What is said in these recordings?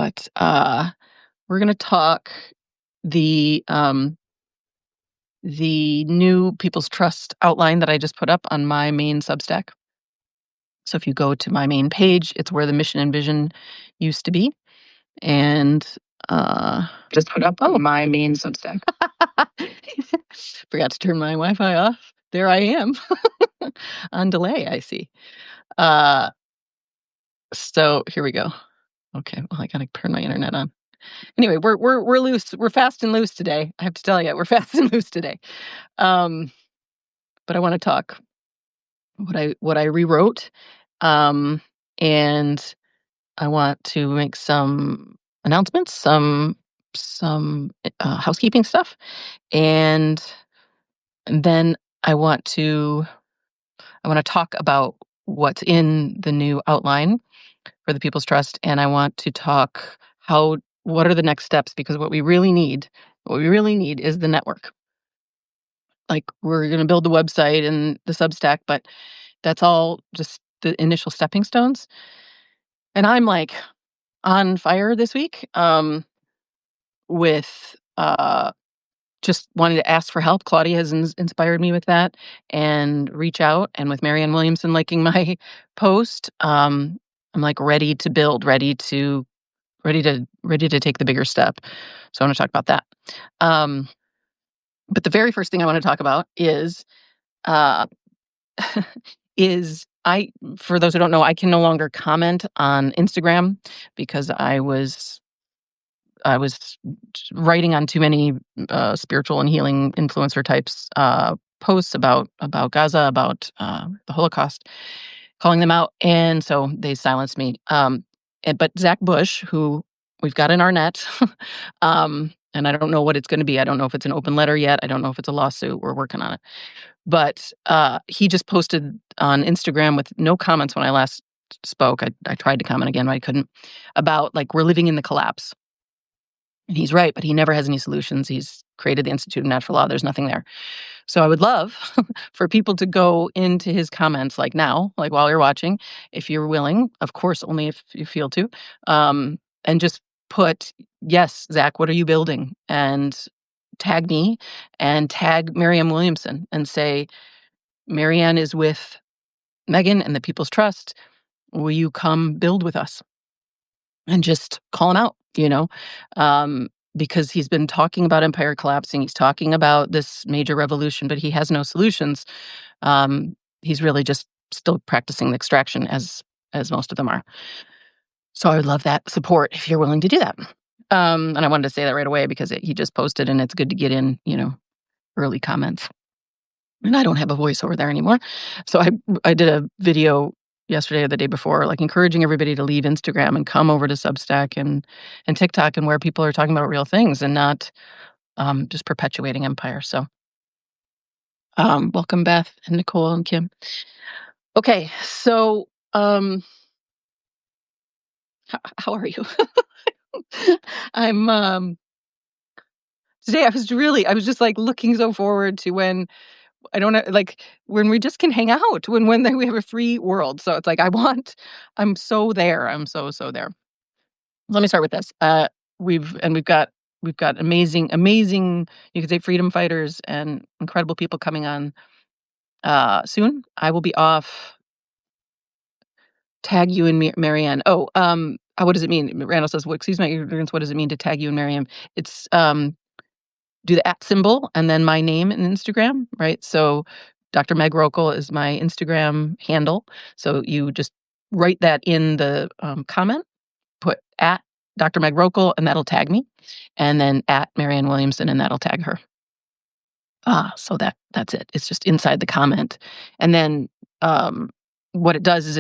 but we're going to talk the the new People's Trust outline that I just put up on my main Substack. So if you go to my main page, it's where the mission and vision used to be, and just put up on my main Substack. Forgot to turn my Wi-Fi off. There I am on delay. I see. So here we go. Okay, well, I gotta turn my internet on. Anyway, we're loose. We're fast and loose today. I have to tell you, we're fast and loose today. But I want to talk what I rewrote, and I want to make some announcements, some housekeeping stuff, and then I want to talk about what's in the new outline for the People's Trust, and I want to talk what are the next steps, because what we really need is the network. Like, we're going to build the website and the Substack, but that's all just the initial stepping stones. And I'm like on fire this week with just wanting to ask for help. Claudia has inspired me with that, and reach out. And with Marianne Williamson liking my post, I'm like ready to build, ready to take the bigger step. So I want to talk about that. But the very first thing I want to talk about is uh, for those who don't know, I can no longer comment on Instagram because I was writing on too many spiritual and healing influencer types posts about Gaza, about the Holocaust, calling them out, and so they silenced me. But Zach Bush, who we've got in our net, and I don't know what it's going to be. I don't know if it's an open letter yet. I don't know if it's a lawsuit. We're working on it. But he just posted on Instagram with no comments when I last spoke. I tried to comment again, but I couldn't. About, like, we're living in the collapse. And he's right, but he never has any solutions. He's created the Institute of Natural Law. There's nothing there. So I would love for people to go into his comments, like now, like while you're watching, if you're willing, of course, only if you feel to, and just put, yes, Zach, what are you building? And tag me and tag Marianne Williamson and say, Marianne is with Megan and the People's Trust. Will you come build with us? And just call him out, because he's been talking about empire collapsing. He's talking about this major revolution, but he has no solutions. He's really just still practicing the extraction, as most of them are. So I would love that support if you're willing to do that. And I wanted to say that right away because he just posted, and it's good to get in, early comments. And I don't have a voiceover there anymore. So I did a video yesterday or the day before, like encouraging everybody to leave Instagram and come over to Substack and TikTok, and where people are talking about real things and not just perpetuating empire. So welcome, Beth and Nicole and Kim. Okay, so how are you? I'm today I was just like looking so forward to when I don't know, like, when we just can hang out, when we have a free world. So it's like I'm so there. I'm so there. Let me start with this. We've got amazing, you could say, freedom fighters and incredible people coming on soon. I will be off. Tag you and Marianne. Oh, what does it mean? Randall says, "Well, excuse my ignorance. What does it mean to tag you and Marianne?" It's do the @ symbol and then my name in Instagram, right? So Dr. Meg Rokel is my Instagram handle. So you just write that in the comment, put @ Dr. Meg Rokel, and that'll tag me, and then @ Marianne Williamson, and that'll tag her. So that's it. It's just inside the comment, and then what it does is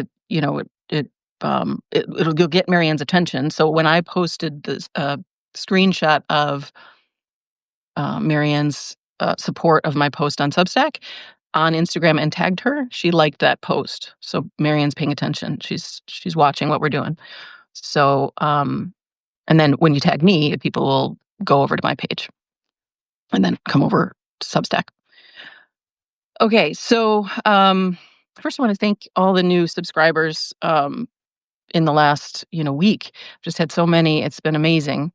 it'll get Marianne's attention. So when I posted this screenshot of Marianne's support of my post on Substack on Instagram and tagged her, she liked that post. So Marianne's paying attention. She's watching what we're doing. So and then when you tag me, people will go over to my page and then come over to Substack. Okay, so first I want to thank all the new subscribers. in the last, week. Just had so many. It's been amazing.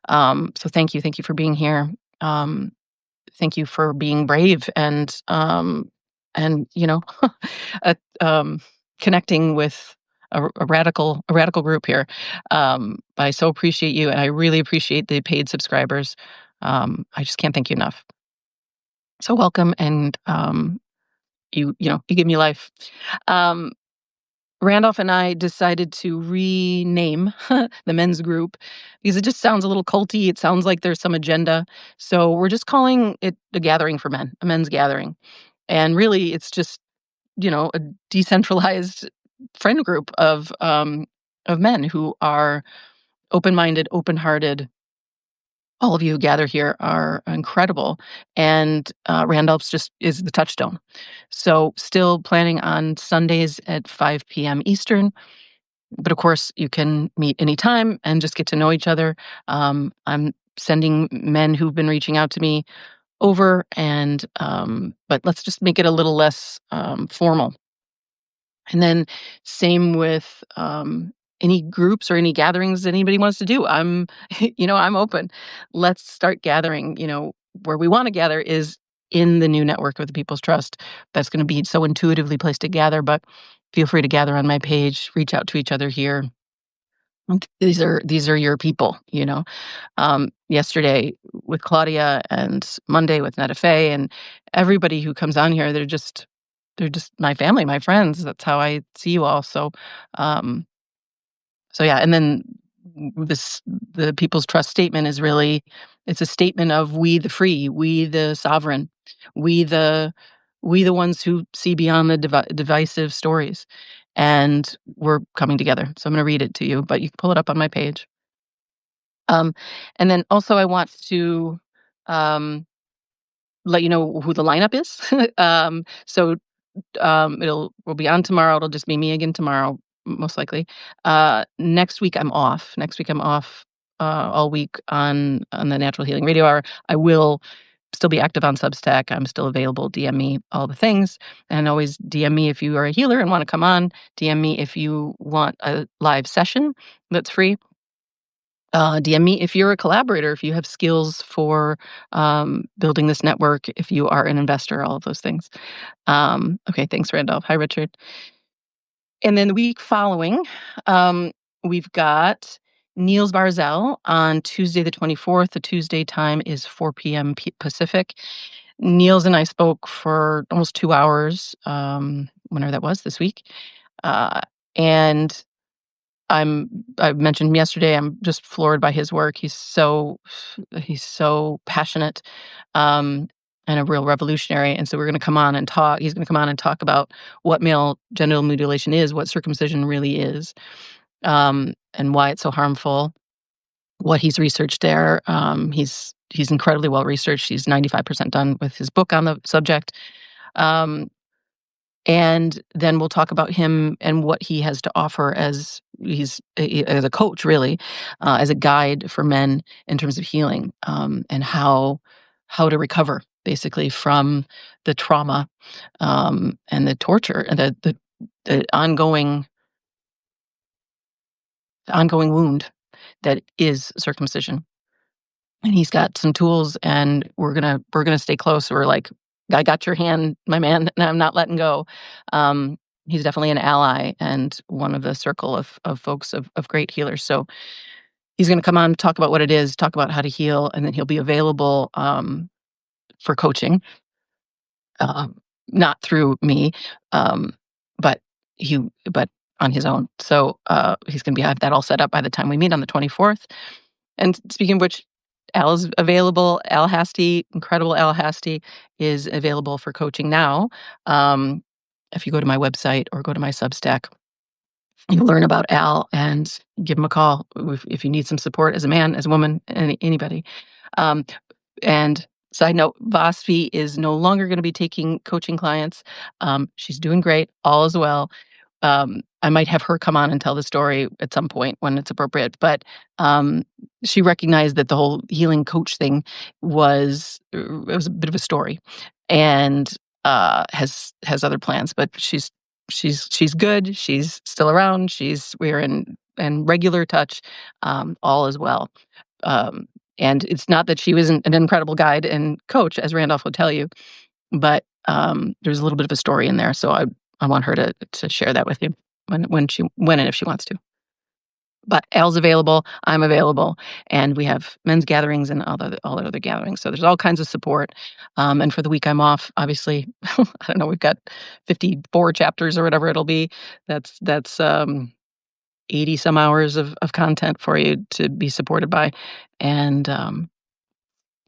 So thank you. Thank you for being here. Um, Thank you for being brave and uh, um, connecting with a radical group here. I so appreciate you, and I really appreciate the paid subscribers. I just can't thank you enough. So welcome, and you give me life. Um, Randolph and I decided to rename the men's group because it just sounds a little culty. It sounds like there's some agenda. So we're just calling it a gathering for men, a men's gathering. And really, it's just, a decentralized friend group of men who are open-minded, open-hearted. All of you who gather here are incredible, and Randolph's just is the touchstone. So, still planning on Sundays at 5 p.m. Eastern, but of course, you can meet anytime and just get to know each other. I'm sending men who've been reaching out to me over, and but let's just make it a little less formal. And then same with any groups or any gatherings anybody wants to do. I'm, I'm open. Let's start gathering. Where we want to gather is in the new network of the People's Trust. That's going to be so intuitively placed to gather. But feel free to gather on my page. Reach out to each other here. These are your people. Yesterday with Claudia and Monday with Netta Faye and everybody who comes on here, they're just my family, my friends. That's how I see you all. Um, so yeah, and then the People's Trust statement is really it's a statement of we the free, we the sovereign, we the we the ones who see beyond the divisive stories, and we're coming together. So I'm going to read it to you, but you can pull it up on my page. Um, and then also I want to um, let you know who the lineup is. So will be on tomorrow. It'll just be me again tomorrow, most likely. Next week I'm off. Next week I'm off all week on the Natural Healing Radio Hour. I will still be active on Substack. I'm still available. DM me all the things, and always DM me if you are a healer and want to come on. DM me if you want a live session that's free. DM me if you're a collaborator, if you have skills for building this network, if you are an investor, all of those things. Okay, thanks, Randolph. Hi, Richard. And then the week following, we've got Niels Barzell on Tuesday, the 24th. The Tuesday time is 4 p.m. Pacific. Niels and I spoke for almost 2 hours, whenever that was this week. And I mentioned yesterday, I'm just floored by his work. He's so passionate, um, and a real revolutionary. And so we're going to come on and talk. He's going to come on and talk about what male genital mutilation is, what circumcision really is, and why it's so harmful. What he's researched there. He's incredibly well researched. He's 95% done with his book on the subject. Um, and then we'll talk about him and what he has to offer as a coach, really, as a guide for men in terms of healing, and how to recover basically from the trauma, and the torture and the ongoing wound that is circumcision. And he's got some tools, and we're gonna stay close. We're like, "I got your hand, my man, and I'm not letting go." Um, he's definitely an ally and one of the circle of folks of great healers. So he's gonna come on, talk about what it is, talk about how to heal, and then he'll be available for coaching, um, not through me, um, but but on his own. So he's gonna have that all set up by the time we meet on the 24th. And speaking of which, Al is available. Al Hasty, incredible Al Hasty, is available for coaching now. Um, if you go to my website or go to my Substack, you'll learn about Al and give him a call if you need some support as a man, as a woman, anybody. Um, and side note, Vasvi is no longer going to be taking coaching clients. She's doing great. All is well. I might have her come on and tell the story at some point when it's appropriate. But um, she recognized that the whole healing coach thing was a bit of a story, and has other plans. But she's she's good. She's still around. We're in regular touch. All is well. Um, and it's not that she wasn't an incredible guide and coach, as Randolph will tell you, but there's a little bit of a story in there. So I want her to share that with you when and if she wants to. But Al's available, I'm available, and we have men's gatherings and all the other gatherings. So there's all kinds of support. And for the week I'm off, obviously, I don't know, we've got 54 chapters or whatever it'll be. That's 80 some hours of content for you to be supported by. And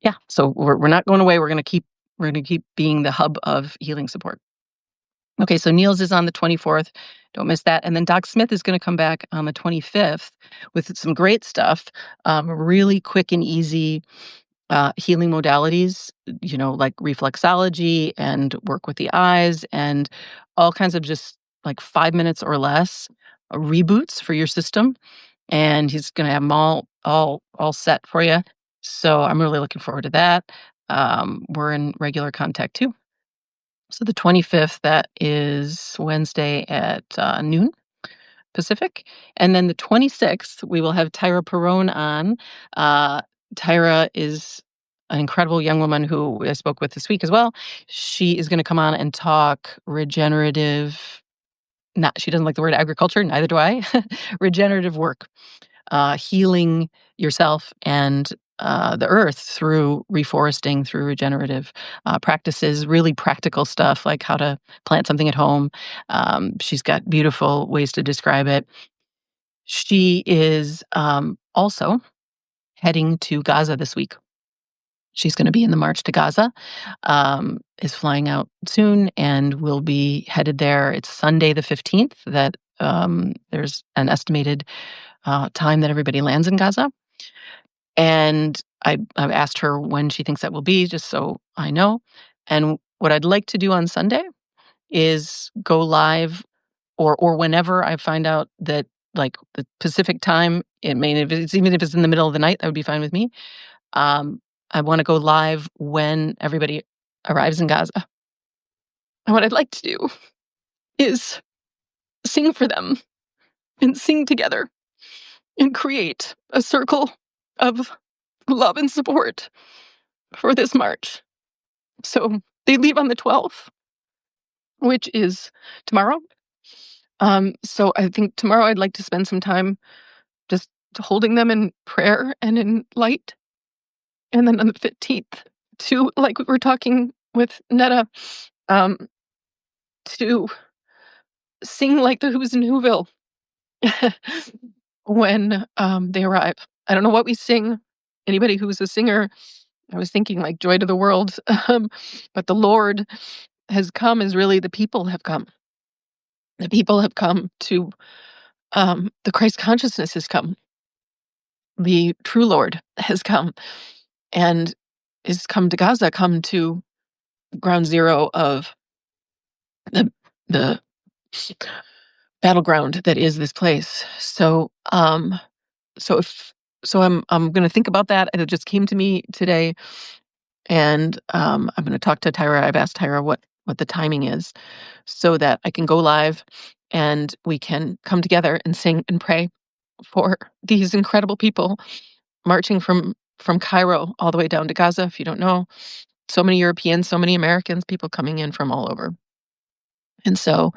yeah, so we're not going away. We're gonna keep being the hub of healing support. Okay, so Niels is on the 24th. Don't miss that. And then Doc Smith is going to come back on the 25th with some great stuff, really quick and easy healing modalities, like reflexology and work with the eyes and all kinds of just like 5 minutes or less reboots for your system. And he's going to have them all set for you. So I'm really looking forward to that. We're in regular contact too. So the 25th, that is Wednesday at noon Pacific. And then the 26th, we will have Tyra Perrone on. Tyra is an incredible young woman who I spoke with this week as well. She is going to come on and talk regenerative. Not, she doesn't like the word agriculture, neither do I. Regenerative work, healing yourself and the earth through reforesting, through regenerative practices, really practical stuff like how to plant something at home. She's got beautiful ways to describe it. She is also heading to Gaza this week. She's going to be in the March to Gaza, is flying out soon, and will be headed there. It's Sunday the 15th that there's an estimated time that everybody lands in Gaza. And I've asked her when she thinks that will be, just so I know. And what I'd like to do on Sunday is go live, or whenever I find out that, like, the Pacific time, even if it's in the middle of the night, that would be fine with me. I wanna go live when everybody arrives in Gaza. And what I'd like to do is sing for them and sing together and create a circle of love and support for this march. So they leave on the 12th, which is tomorrow. So I think tomorrow I'd like to spend some time just holding them in prayer and in light. And then on the 15th, to, like we were talking with Netta, um, to sing like the Who's in Whoville when they arrive. I don't know what we sing. Anybody who's a singer, I was thinking like Joy to the World, but the Lord has come is really the people have come. The people have come to, the Christ consciousness has come. The true Lord has come and is come to Gaza, come to ground zero of the the battleground that is this place. So, so if so, I'm going to think about that, and it just came to me today, and I'm going to talk to Tyra. I've asked Tyra what the timing is, so that I can go live, and we can come together and sing and pray for these incredible people marching from Cairo all the way down to Gaza. If you don't know, so many Europeans, so many Americans, people coming in from all over, and so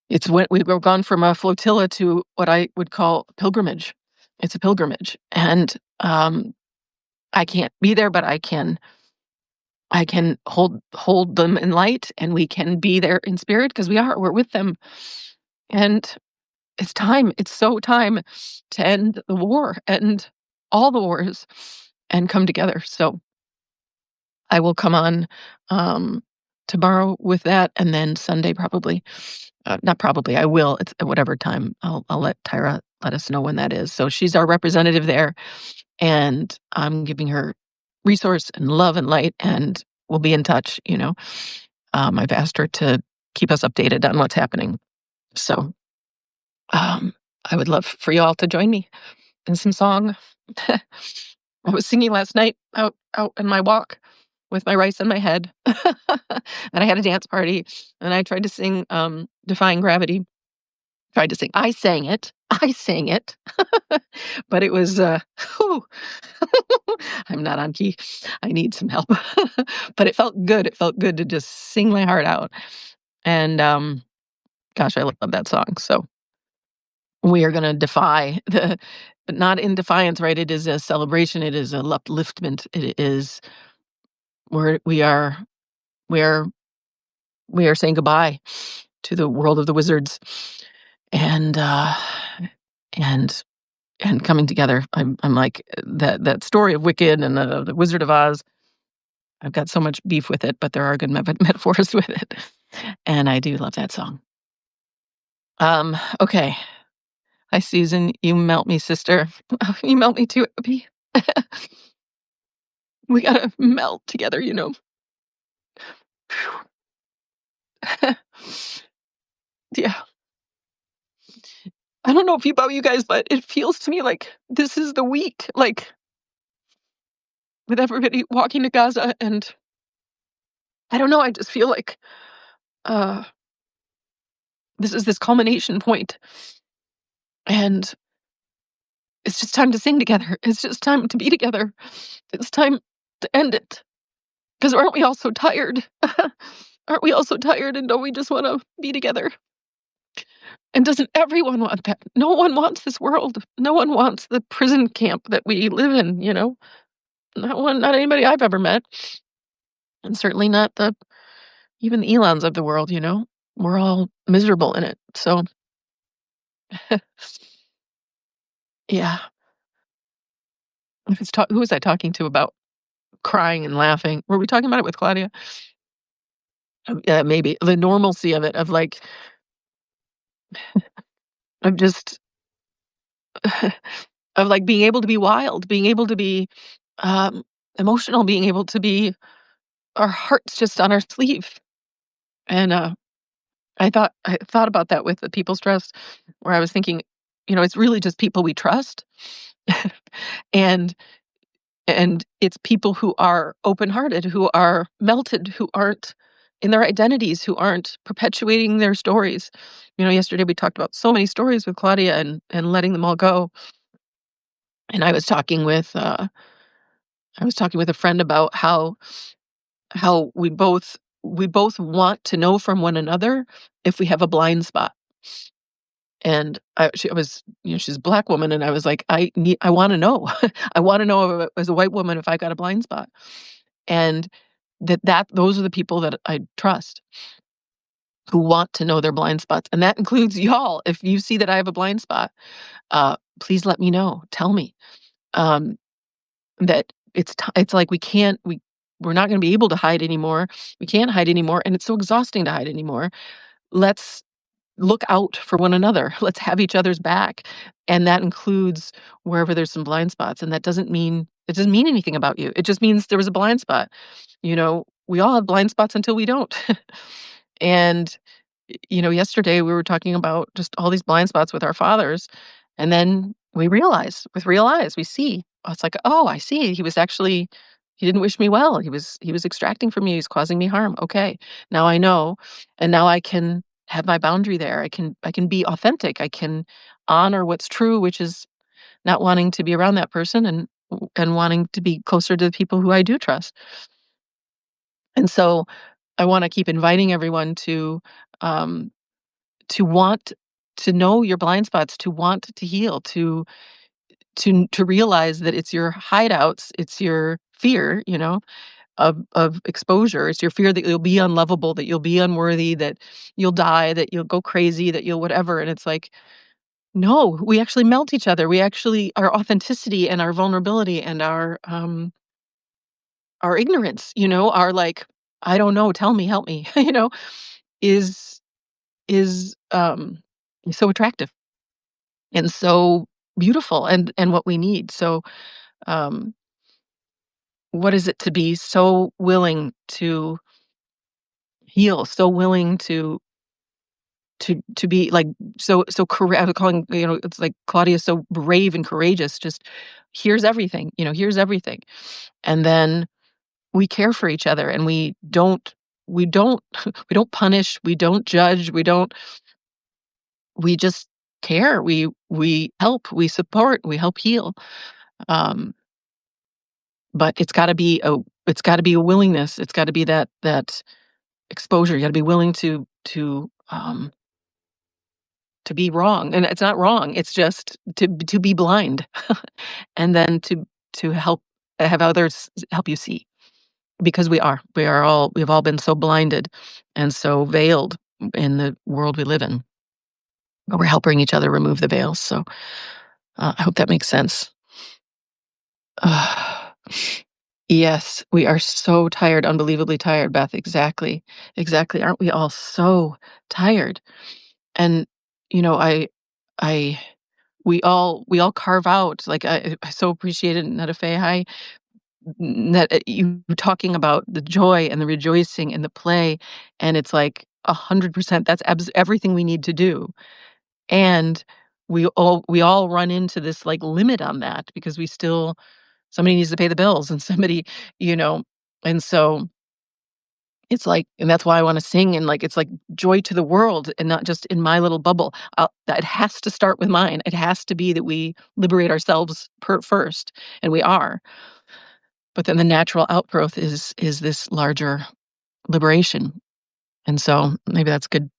it's when we've gone from a flotilla to what I would call a pilgrimage. It's a pilgrimage, and I can't be there, but I can hold them in light, and we can be there in spirit because we're with them, and it's time. It's so time to end the war and all the wars and come together. So I will come on tomorrow with that, and then Sunday probably. Not probably. I will. It's at whatever time. I'll let Tyra let us know when that is. So she's our representative there, and I'm giving her resource and love and light, and we'll be in touch. I've asked her to keep us updated on what's happening. So I would love for you all to join me in some song. I was singing last night out in my walk, with my rice in my head. And I had a dance party, and I tried to sing, Defying Gravity. Tried to sing. I sang it. I sang it. But it was, whew. I'm not on key. I need some help. But it felt good. It felt good to just sing my heart out. And, gosh, I love that song. So we are gonna defy the but not in defiance, right? It is a celebration. It is a upliftment. It is we are we are we are saying goodbye to the world of the wizards and and and coming together. I'm like that story of Wicked and the Wizard of Oz. I've got so much beef with it, but there are good metaphors with it, and I do love that song. Okay. Hi, Susan. You melt me, sister. You melt me too, Abby. We gotta melt together, you know. Yeah. I don't know if about you guys, but it feels to me like this is the week, like with everybody walking to Gaza, and I don't know. I just feel like uh, this is this culmination point, and it's just time to sing together. It's just time to be together. It's time to end it. Because aren't we all so tired? Aren't we all so tired? And don't we just want to be together? And doesn't everyone want that? No one wants this world. No one wants the prison camp that we live in, you know? Not anybody I've ever met. And certainly not even the Elons of the world, you know? We're all miserable in it. So, yeah. Who was I talking to about crying and laughing? Were we talking about it with Claudia? Yeah, maybe. The normalcy of it, of like, of just, of like being able to be wild, being able to be um, emotional, being able to be our hearts just on our sleeve. And I thought about that with the People's Trust, where I was thinking, it's really just people we trust. and and it's people who are open-hearted, who are melted, who aren't in their identities, who aren't perpetuating their stories. Yesterday we talked about so many stories with Claudia and letting them all go. And I was talking with a friend about how we both want to know from one another if we have a blind spot. And she's a Black woman, and I was like, I want to know. I want to know as a white woman if I got a blind spot, and those are the people that I trust, who want to know their blind spots, and that includes y'all. If you see that I have a blind spot, please let me know. Tell me um, that it's like we're not going to be able to hide anymore. We can't hide anymore, and it's so exhausting to hide anymore. Let's look out for one another. Let's have each other's back. And that includes wherever there's some blind spots. And it doesn't mean anything about you. It just means there was a blind spot. We all have blind spots until we don't. And yesterday we were talking about just all these blind spots with our fathers. And then we realize, with real eyes, we see, it's like, oh, I see. He didn't wish me well. He was extracting from me. He was causing me harm. Okay. Now I know. And now I can have my boundary there. I can be authentic. I can honor what's true, which is not wanting to be around that person and wanting to be closer to the people who I do trust. And so I want to keep inviting everyone um, to want to know your blind spots, to want to heal, to realize that it's your hideouts, it's your fear, of exposure. It's your fear that you'll be unlovable, that you'll be unworthy, that you'll die, that you'll go crazy, that you'll whatever. And it's like, no, we actually melt each other. We actually, our authenticity and our vulnerability and our ignorance, our like, I don't know, tell me, help me, is is so attractive and so beautiful and what we need. So um what is it to be so willing to heal, so willing to be like I was calling, it's like Claudia's so brave and courageous. Just here's everything, here's everything. And then we care for each other, and we don't we don't punish, we don't judge, we just care. We help, we support, we help heal. Um, but it's got to be a willingness. It's got to be that exposure. You got to be willing to be wrong, and it's not wrong. It's just to be blind, and then to help have others help you see, because we've all been so blinded and so veiled in the world we live in. But we're helping each other remove the veils. So I hope that makes sense. Uh, yes, we are so tired, unbelievably tired, Beth. Exactly, exactly. Aren't we all so tired? And you know, I we all carve out, like, I so appreciated Netafe, hi, that you talking about the joy and the rejoicing and the play, and it's like 100%, that's everything we need to do. And we all run into this, like, limit on that, because we still somebody needs to pay the bills, and somebody, you know, and so it's like, and that's why I wanna sing, and, like, it's like joy to the world and not just in my little bubble. That has to start with mine. It has to be that we liberate ourselves first, and we are. But then the natural outgrowth is this larger liberation. And so maybe that's good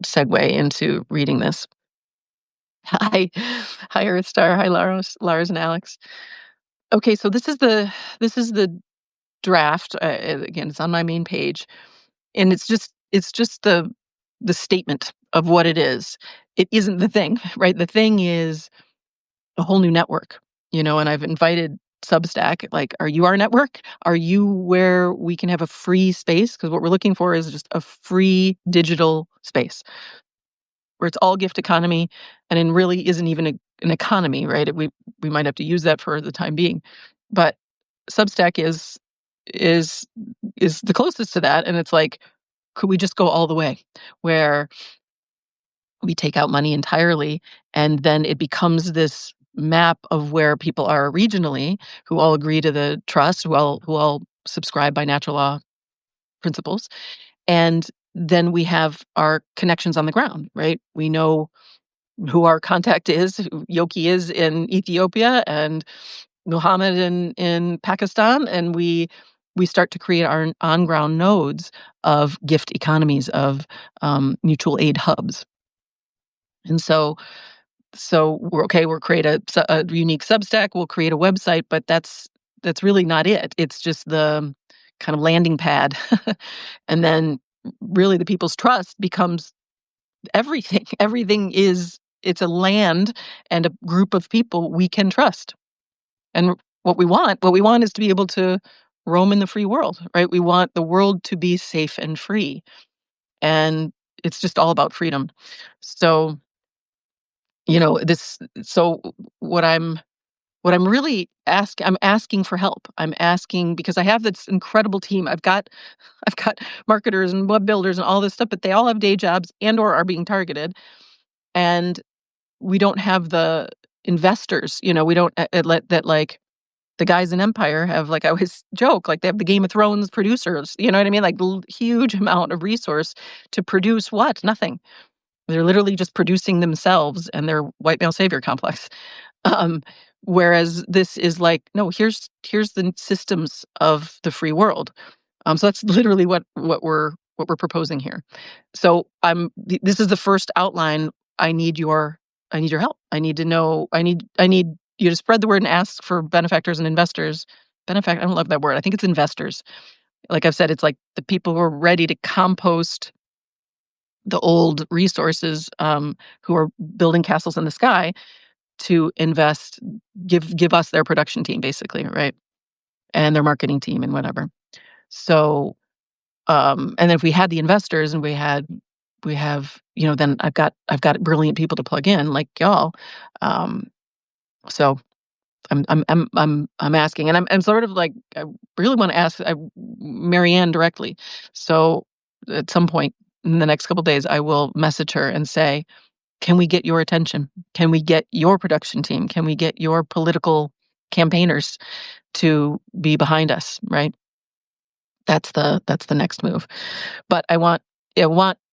segue into reading this. Hi. Hi, Earth Star. Hi, Lars and Alex. Okay, so this is the draft. Again, it's on my main page, and it's just the statement of what it is. It isn't the thing, right? The thing is a whole new network, and I've invited Substack. Like, are you our network? Are you where we can have a free space? Because what we're looking for is just a free digital space where it's all gift economy, and it really isn't even an economy, right? We might have to use that for the time being, but Substack is is the closest to that, and it's like, could we just go all the way, where we take out money entirely, and then it becomes this map of where people are regionally, who all agree to the trust, who all subscribe by natural law principles, and then we have our connections on the ground, right? We know who our contact is, who Yoki is in Ethiopia and Muhammad in Pakistan, and we start to create our on ground nodes of gift economies, of mutual aid hubs. And so we're okay. We'll create a unique Substack. We'll create a website, but that's really not it. It's just the kind of landing pad, and then really the people's trust becomes everything. Everything is it's a land and a group of people we can trust. And what we want is to be able to roam in the free world, right? We want the world to be safe and free, and it's just all about freedom. So this so what I'm really I'm asking for help. I'm asking because I have this incredible team. I've got marketers and web builders and all this stuff, but they all have day jobs and or are being targeted, and we don't have the investors. We don't let that, like, the guys in Empire have, like, I always joke, like, they have the Game of Thrones producers. You know what I mean? Like, huge amount of resource to produce what? Nothing. They're literally just producing themselves and their white male savior complex. Um, Whereas this is like, no, here's the systems of the free world. So that's literally what we're proposing here. So this is the first outline. I need your I need your help. I need to know. I need you to spread the word and ask for benefactors and investors. I don't love that word. I think it's investors. Like I've said, it's like the people who are ready to compost the old resources, who are building castles in the sky to invest, give us their production team, basically, right? And their marketing team and whatever. So, and then if we had the investors and we have, then I've got brilliant people to plug in, like y'all. Um, so I'm asking, and I'm sort of like, I really want to ask Marianne directly. So at some point in the next couple days, I will message her and say, can we get your attention? Can we get your production team? Can we get your political campaigners to be behind us, right? That's the next move. But I want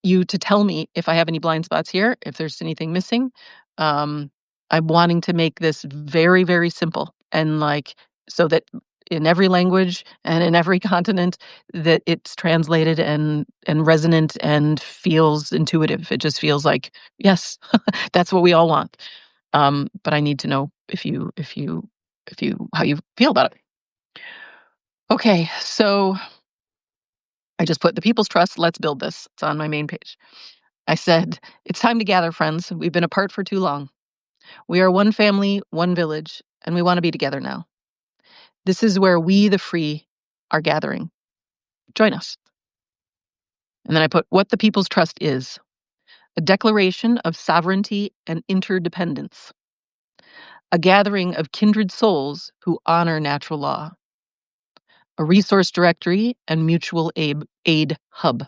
you to tell me if I have any blind spots here, if there's anything missing. Um, I'm wanting to make this very, very simple and like so that in every language and in every continent that it's translated and resonant and feels intuitive. It just feels like, yes, that's what we all want. But I need to know if you how you feel about it. Okay, so I just put the people's trust, let's build this. It's on my main page. I said, it's time to gather, friends. We've been apart for too long. We are one family, one village, and we want to be together now. This is where we, the free, are gathering. Join us. And then I put what the people's trust is: a declaration of sovereignty and interdependence, a gathering of kindred souls who honor natural law, a resource directory and mutual aid hub,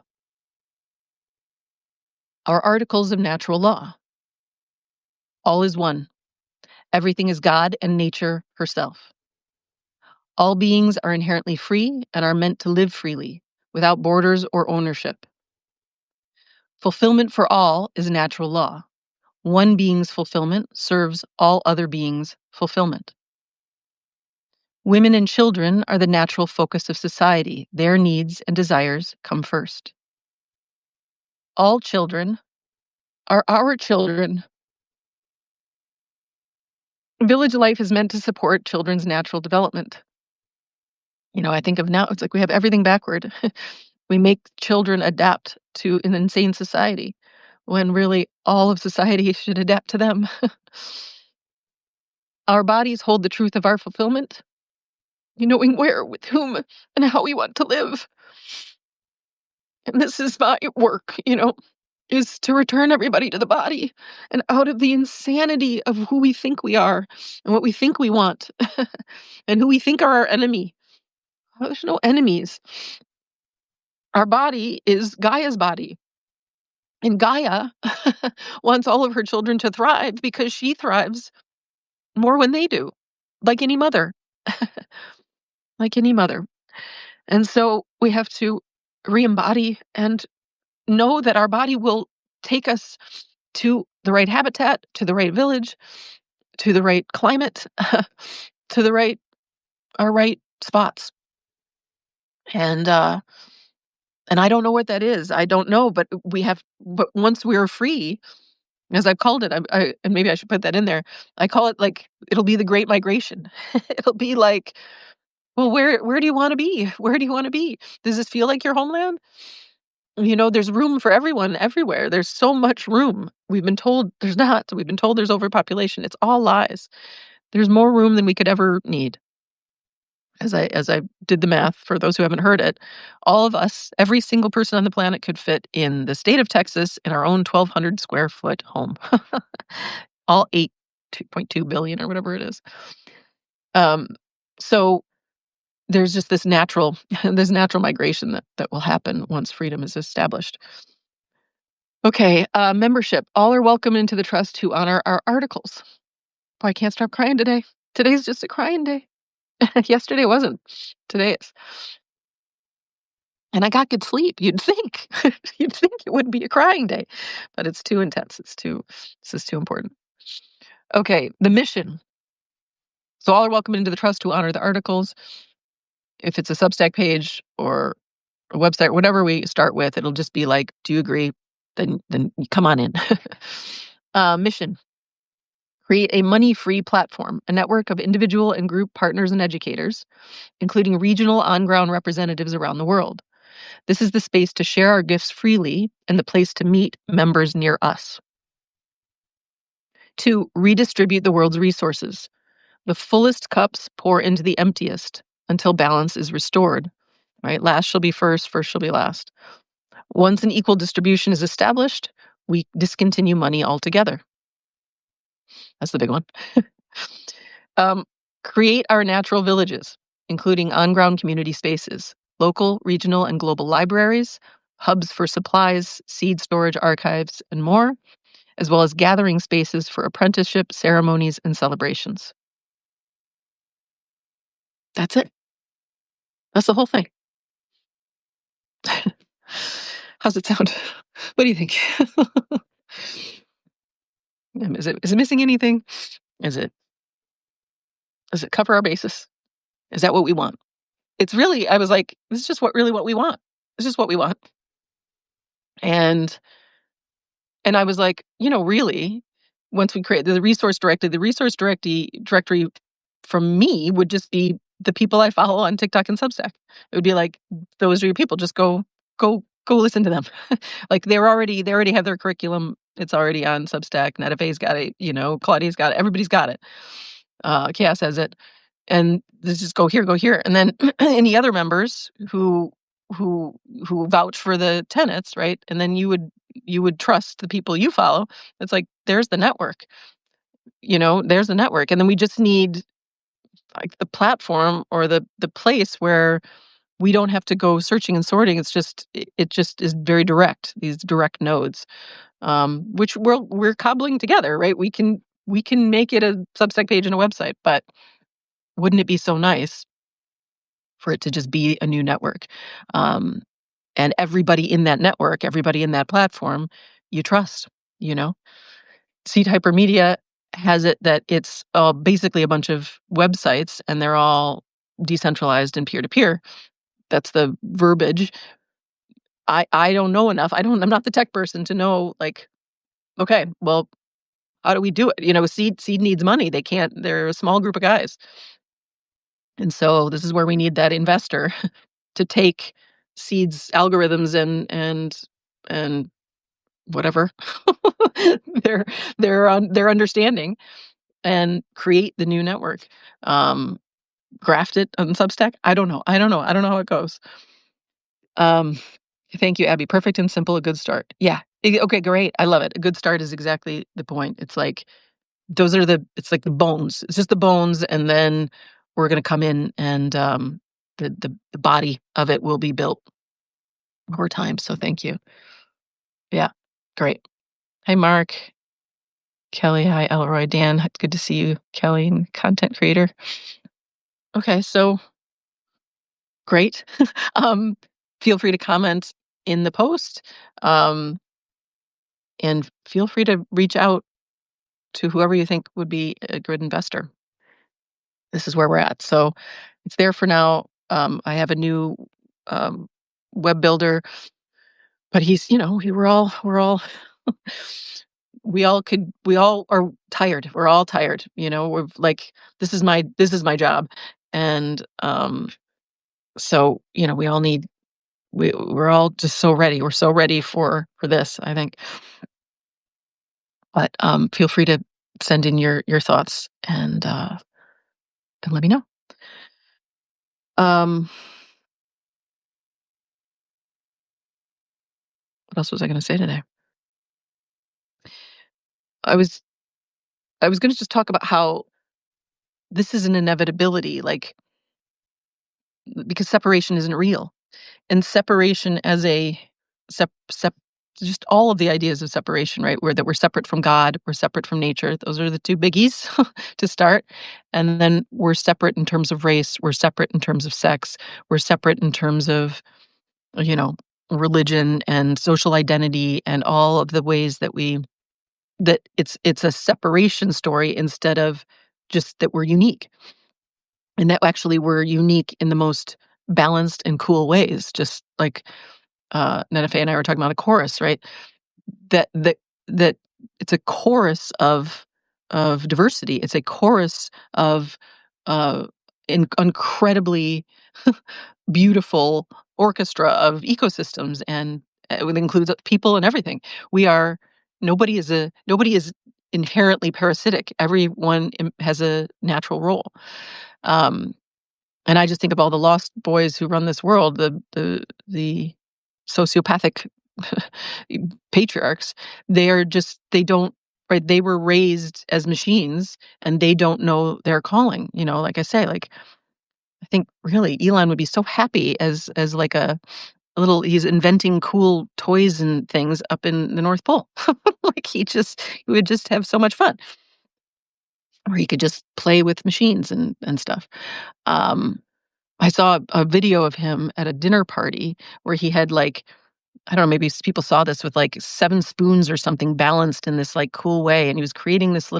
our articles of natural law. All is one. Everything is God and nature herself. All beings are inherently free and are meant to live freely, without borders or ownership. Fulfillment for all is natural law. One being's fulfillment serves all other beings' fulfillment. Women and children are the natural focus of society. Their needs and desires come first. All children are our children. Village life is meant to support children's natural development. I think of now, it's like we have everything backward. We make children adapt to an insane society when really all of society should adapt to them. Our bodies hold the truth of our fulfillment, knowing where, with whom, and how we want to live. And this is my work, is to return everybody to the body and out of the insanity of who we think we are and what we think we want and who we think are our enemy. There's no enemies. Our body is Gaia's body. And Gaia wants all of her children to thrive because she thrives more when they do, like any mother, like any mother. And so we have to re-embody and know that our body will take us to the right habitat, to the right village, to the right climate, to our right spots. And I don't know what that is. I don't know, but but once we're free, as I've called it, and maybe I should put that in there. I call it like it'll be the Great Migration. It'll be like, well, where do you want to be? Where do you want to be? Does this feel like your homeland? There's room for everyone everywhere. There's so much room. We've been told there's not. We've been told there's overpopulation. It's all lies. There's more room than we could ever need. As I did the math, for those who haven't heard it, all of us, every single person on the planet could fit in the state of Texas in our own 1,200 square foot home. All 2.2 billion or whatever it is. So there's just this natural migration that will happen once freedom is established. Okay, membership. All are welcome into the trust who honor our articles. Boy, I can't stop crying today. Today's just a crying day. Yesterday wasn't. Today is. And I got good sleep. You'd think. You'd think it wouldn't be a crying day, but it's too intense. This is too important. Okay, the mission. So all are welcome into the trust to honor the articles. If it's a Substack page or a website, whatever we start with, it'll just be like, do you agree? Then come on in. Mission. Create a money-free platform, a network of individual and group partners and educators, including regional on-ground representatives around the world. This is the space to share our gifts freely and the place to meet members near us. To redistribute the world's resources. The fullest cups pour into the emptiest until balance is restored. Right? Last shall be first, first shall be last. Once an equal distribution is established, we discontinue money altogether. That's the big one. Create our natural villages, including on-ground community spaces, local, regional, and global libraries, hubs for supplies, seed storage archives, and more, as well as gathering spaces for apprenticeship, ceremonies, and celebrations. That's it. That's the whole thing. How's it sound? What do you think? Is it missing anything? Is it does it cover our bases? Is that what we want? It's really I was like, this is just what we want. This is what we want. And I was like, really, once we create the resource directory from me would just be the people I follow on TikTok and Substack. It would be like, those are your people. Just go listen to them. Like they already have their curriculum. It's already on Substack. NetFA's got it. Claudia's got it. Everybody's got it. Chaos has it. And let's just go here, and then any other members who vouch for the tenets, right? And then you would trust the people you follow. It's like there's the network, there's the network, and then we just need like the platform or the place where we don't have to go searching and sorting. It just is very direct. These direct nodes, which we're cobbling together, right? We can make it a Substack page and a website, but wouldn't it be so nice for it to just be a new network? And everybody in that network, everybody in that platform, you trust, you know? Seed Hypermedia has it that it's basically a bunch of websites and they're all decentralized and peer to peer. That's the verbiage. I don't know enough. I'm not the tech person to know, like, okay, well, how do we do it? Seed needs money. They're a small group of guys. And so this is where we need that investor to take Seed's algorithms and whatever their their understanding and create the new network. Graft it on Substack. I don't know. I don't know how it goes. Um, Thank you, Abby. Perfect and simple. A good start. Yeah. Okay. Great. I love it. A good start is exactly the point. It's like it's like the bones. It's just the bones, and then we're going to come in and the body of it will be built over time. So thank you. Yeah. Great. Hi, Mark. Kelly. Hi, Elroy. Dan. It's good to see you, Kelly, and content creator. Okay. So great. um, Feel free to comment in the post. And feel free to reach out to whoever you think would be a good investor. This is where we're at. So it's there for now. I have a new web builder, but we're all we all are tired. We're all tired. We're like, this is my job. And so, we all need we're all just so ready. We're so ready for this, I think. But feel free to send in your thoughts and let me know. Um, what else was I going to say today? I was going to just talk about how this is an inevitability, like, because separation isn't real, and separation as a sep, sep just all of the ideas of separation, right? That we're separate from God, we're separate from nature. Those are the two biggies to start, and then we're separate in terms of race. We're separate in terms of sex. We're separate in terms of you know religion and social identity and all of the ways that it's a separation story instead of just that we're unique, and that actually we're unique in the most balanced and cool ways, just like Nenefe and I were talking about a chorus, right? That it's a chorus of diversity. It's a chorus of uh incredibly beautiful orchestra of ecosystems, and it includes people and everything. We are nobody is inherently parasitic. Everyone has a natural role. Um, and I just think of all the lost boys who run this world, the sociopathic patriarchs. They don't, right. They were raised as machines and they don't know their calling. Like I say, like I think really Elon would be so happy as like a little he's inventing cool toys and things up in the North Pole. Like he would just have so much fun. Or he could just play with machines and stuff. I saw a video of him at a dinner party where he had, like, I don't know, maybe people saw this with, like, 7 spoons or something balanced in this, like, cool way, and he was creating this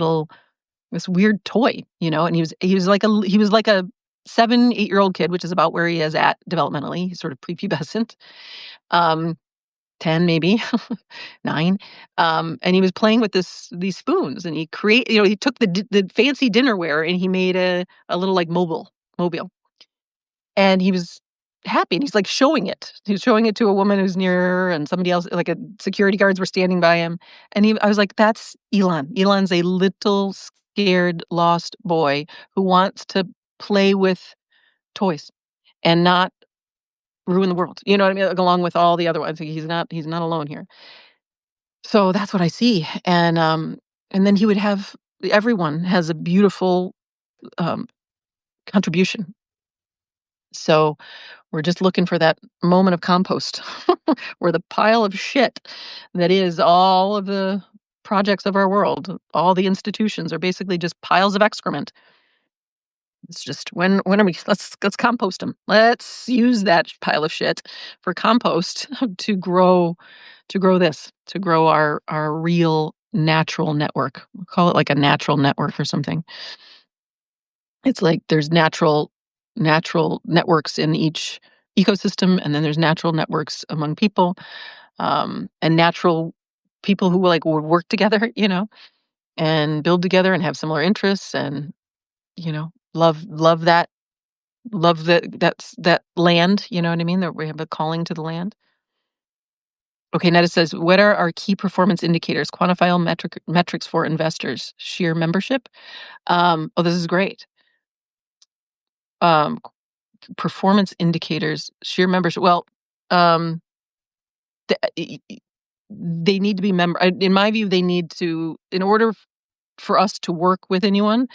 weird toy, and he was like a 7, 8-year-old kid, which is about where he is at developmentally. He's sort of prepubescent, um, 10 maybe, 9, and he was playing with these spoons, and he took the fancy dinnerware and he made a little, like, mobile. And he was happy, and he's, like, showing it. He was showing it to a woman who's near, and somebody else, like, a security guards were standing by him, and I was like, "That's Elon." Elon's a little scared, lost boy who wants to play with toys and not ruin the world, you know what I mean? Like, along with all the other ones, he's not alone here. So that's what I see, and then he would have everyone has a beautiful, um, contribution. So we're just looking for that moment of compost where the pile of shit that is all of the projects of our world, all the institutions are basically just piles of excrement. It's just when are we let's compost them. Let's use that pile of shit for compost to grow our real natural network. We'll call it like a natural network or something. It's like there's natural networks in each ecosystem, and then there's natural networks among people, and natural people who, like, would work together, and build together and have similar interests and, love that land, you know what I mean? That we have a calling to the land. Okay, Netta says, "What are our key performance indicators, quantifiable metrics for investors? Sheer membership?" Oh, this is great. Um, Performance indicators, sheer membership. Well, um, the they need to be in my view, they need to in order for us to work with anyone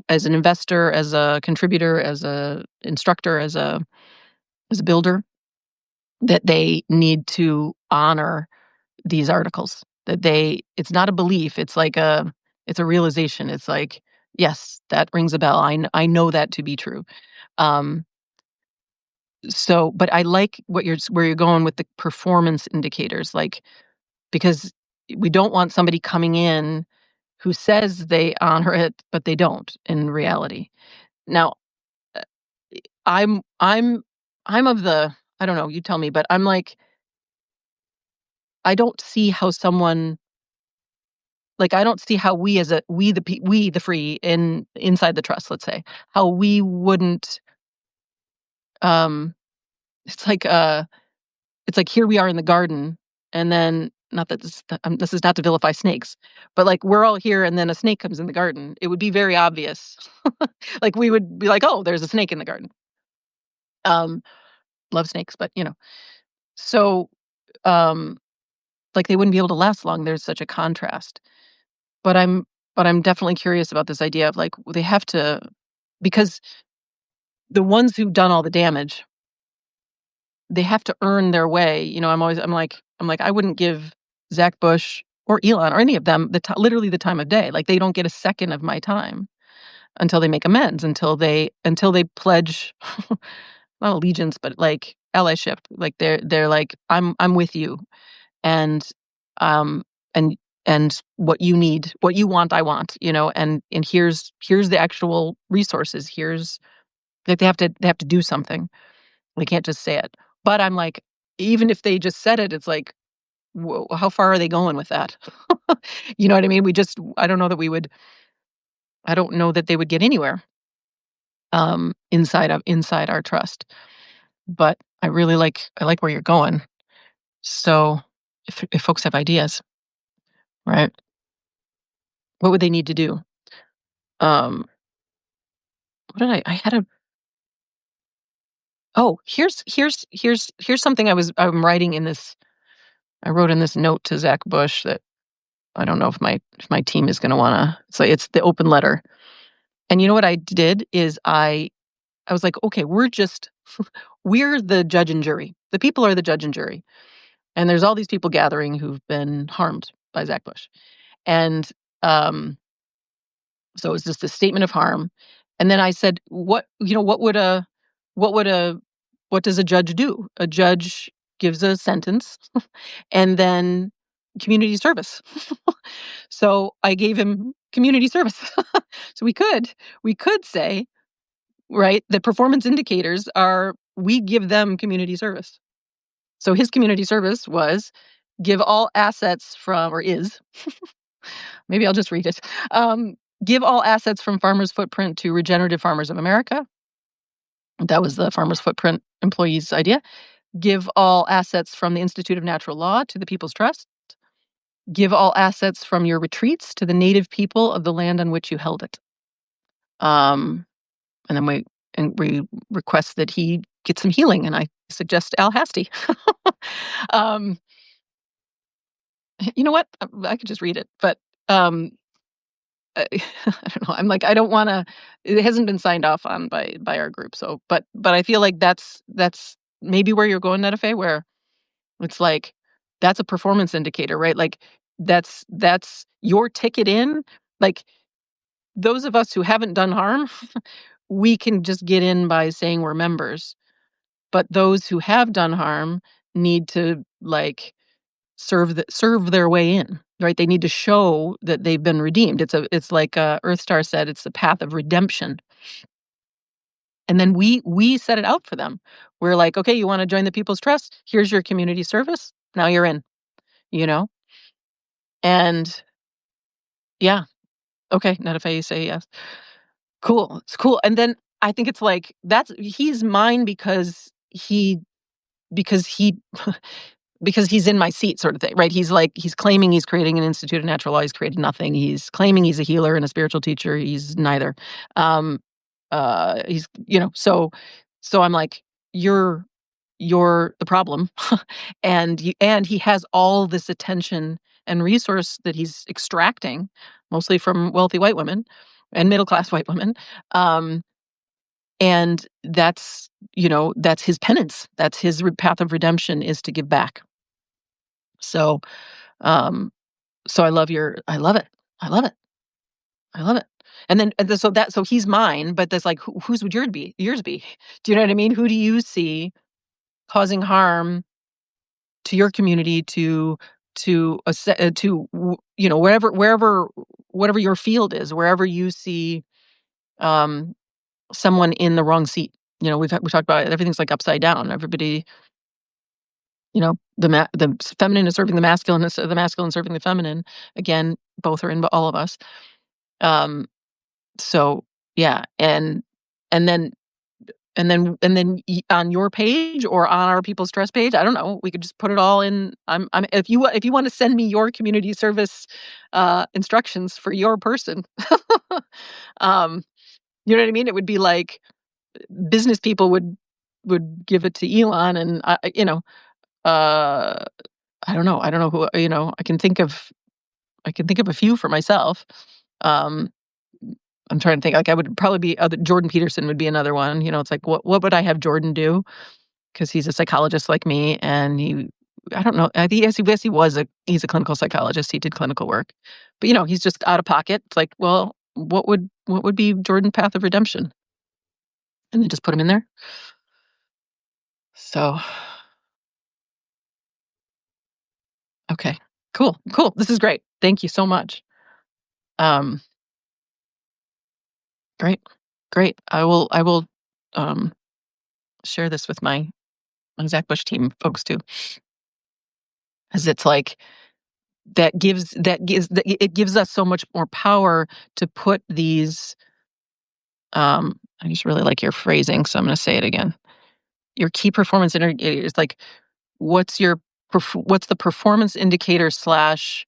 as an investor, as a contributor, as a instructor, as a builder, that they need to honor these articles. That it's not a belief, it's a realization. It's like, yes, that rings a bell. I know that to be true. Um, but I like where you're going with the performance indicators, like, because we don't want somebody coming in who says they honor it, but they don't in reality. Now, uh, I'm I'm I'm of the I don't know, you tell me, but I'm like, I don't see how someone I don't see how we the free inside the trust, let's say, how we wouldn't, um it's like, here we are in the garden, and then not that this is not to vilify snakes, but, like, we're all here, and then a snake comes in the garden. It would be very obvious. Like, we would be like, "Oh, there's a snake in the garden." Um, Love snakes, but, so, um, like, they wouldn't be able to last long. There's such a contrast. But I'm definitely curious about this idea of, like, they have to, because the ones who've done all the damage, they have to earn their way. I'm like, I wouldn't give Zach Bush or Elon or any of them literally the time of day. Like, they don't get a second of my time until they make amends, until they pledge not allegiance, but, like, allyship. Like, they're like, I'm with you, and um and what you need, what you want, I want, and here's the actual resources. Here's like, they have to do something. They can't just say it. But I'm like, even if they just said it, it's like, how far are they going with that? You know what I mean? I don't know that they would get anywhere, inside our trust. But I like where you're going. So if folks have ideas, right? What would they need to do? Um, what did I had a Oh, here's something I'm writing in this. I wrote in this note to Zach Bush that I don't know if my team is going to want to. It's the open letter. And you know what I did is I was like, okay, we're the judge and jury. The people are the judge and jury, and there's all these people gathering who've been harmed by Zach Bush, and um, so it was just a statement of harm. And then I said, what would a what would a what does a judge do? A judge gives a sentence and then community service. So I gave him community service. So we could say, right, that performance indicators are we give them community service. So his community service was give all assets from or is maybe I'll just read it. Give all assets from Farmers Footprint to Regenerative Farmers of America. That was the Farmers Footprint employees' idea. Give all assets from the Institute of Natural Law to the People's Trust. Give all assets from your retreats to the native people of the land on which you held it. Um, and then we request that he get some healing, and I suggest Al Hasty. um, you know what? I could just read it, but um, I don't know. I'm like, I don't want to. It hasn't been signed off on by our group, so but I feel like that's maybe where you're going, Netafe, where it's like that's a performance indicator, right? Like that's your ticket in. Like those of us who haven't done harm, we can just get in by saying we're members. But those who have done harm need to like serve their way in, right? They need to show that they've been redeemed. It's like Earthstar said, it's the path of redemption. And then we set it out for them. We're like, okay, you want to join the People's Trust? Here's your community service. Now you're in, you know? And yeah, okay, not if I say yes. Cool. It's cool. And then I think it's like he's mine because he because he's in my seat sort of thing, right? He's claiming he's creating an institute of natural law. He's created nothing. He's claiming he's a healer and a spiritual teacher. He's neither. Um, he's, so I'm like, you're you're the problem. And he has all this attention and resource that he's extracting, mostly from wealthy white women and middle class white women. Um, and that's his penance. That's his path of redemption is to give back. So, um, so I love it. I love it. I love it. So he's mine, but that's like, whose would yours be? Do you know what I mean? Who do you see causing harm to your community, wherever, whatever your field is, wherever you see, um, someone in the wrong seat. We talked about it, everything's like upside down. Everybody, the feminine is serving the masculine, the masculine serving the feminine. Again, both are in all of us. Um, so yeah, and then on your page or on our People's Trust page, I don't know, we could just put it all in. If you want to send me your community service instructions for your person, um, you know what I mean? It would be like business people would give it to Elon, and uh, I don't know who. I can think of a few for myself. Um, I'm trying to think. Like I would probably be Jordan Peterson would be another one. It's like what would I have Jordan do? Because he's a psychologist like me, and I don't know. I think yes, he's a clinical psychologist. He did clinical work, but he's just out of pocket. It's like, well, what would be Jordan path of redemption? And then just put him in there. So okay, cool. This is great. Thank you so much. Um, great. I will um share this with my Zach Bush team folks too, as it's like it gives us so much more power to put these. I just really like your phrasing, so I'm going to say it again. Your key performance indicator is like, what's the performance indicator slash.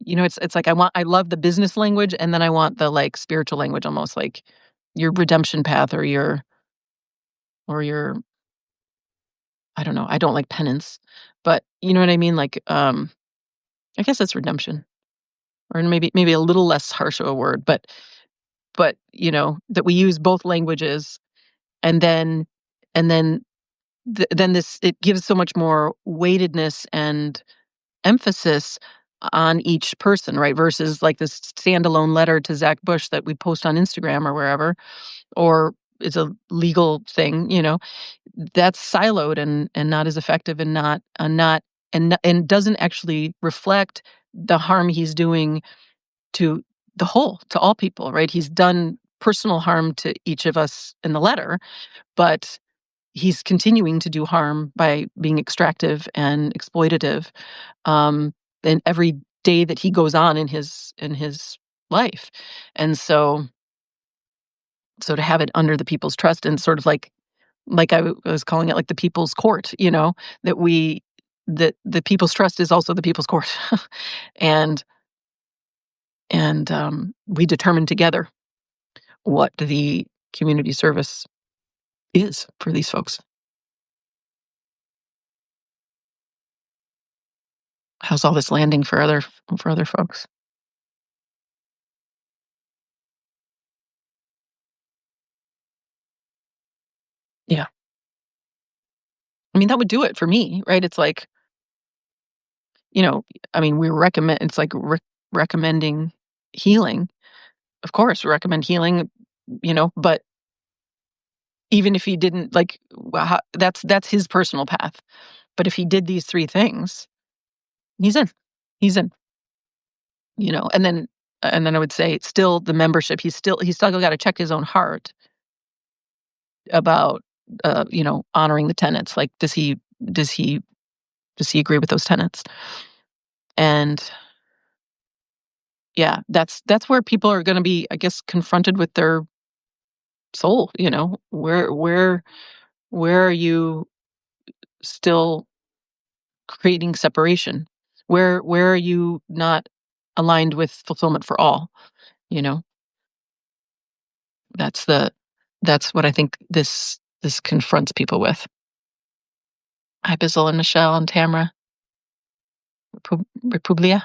It's like I love the business language, and then I want the like spiritual language, almost like your redemption path or your I don't know. I don't like penance, but you know what I mean. Like I guess that's redemption, or maybe a little less harsh of a word, but that we use both languages, and then then this it gives so much more weightedness and emphasis on each person, right? Versus like this standalone letter to Zach Bush that we post on Instagram or wherever, or is a legal thing, that's siloed and not as effective and not and doesn't actually reflect the harm he's doing to to all people, right? He's done personal harm to each of us in the letter, but he's continuing to do harm by being extractive and exploitative, um, in every day that he goes on in his life. And so to have it under the people's trust and sort of like was calling it like the people's court, that we that the people's trust is also the people's court. and we determine together what the community service is for these folks. How's all this landing for other folks? Yeah. I mean, that would do it for me, right? It's like, you know, I mean, we recommend it's like recommending healing. Of course, recommend healing, but even if he didn't that's his personal path. But if he did these three things, he's in. He's in, and then I would say still the membership, he's still got to check his own heart about honoring the tenets. Like, does he does he agree with those tenets? And yeah, that's where people are going to be, I guess, confronted with their soul. Where are you still creating separation? Where are you not aligned with fulfillment for all? You know, that's the that's what I think this confronts people with. Hi, Bizzle and Michelle and Tamara. Republia.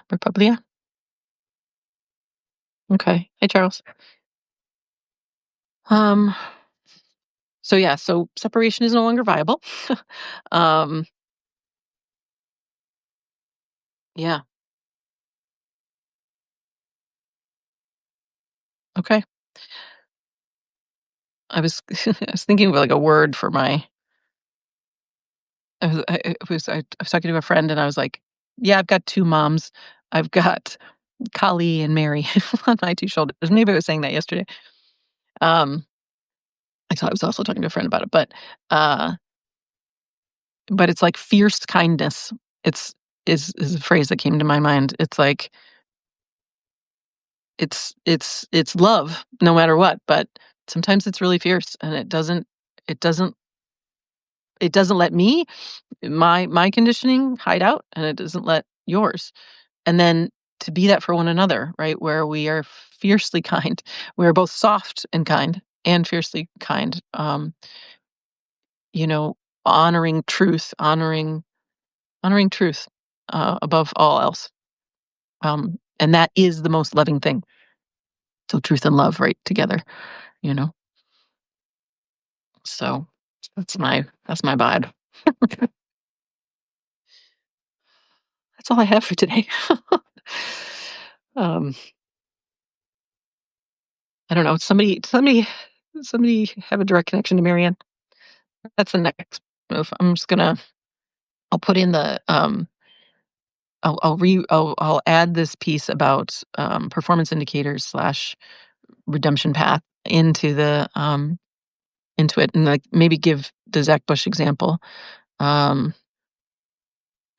Okay. Hey, Charles. Um. So yeah. So separation is no longer viable. um. Yeah. Okay. I was thinking of like a word for my. I was talking to a friend and I was like, yeah, I've got two moms. I've got Kali and Mary on my two shoulders. Maybe I was saying that yesterday. Um, I thought I was also talking to a friend about it, uh, but it's like fierce kindness. It's is a phrase that came to my mind. It's like it's love no matter what, but sometimes it's really fierce and it doesn't it doesn't let me my conditioning hide out, and it doesn't let yours. And then to be that for one another, right? Where we are fiercely kind. We are both soft and kind and fiercely kind. You know, honoring truth, honoring truth above all else. And that is the most loving thing. So truth and love right together, you know. So that's my vibe. That's all I have for today. um, I don't know. Somebody have a direct connection to Marianne. That's the next move. I'll put in the I'll add this piece about performance indicators slash redemption path into it, and like maybe give the Zach Bush example. Um,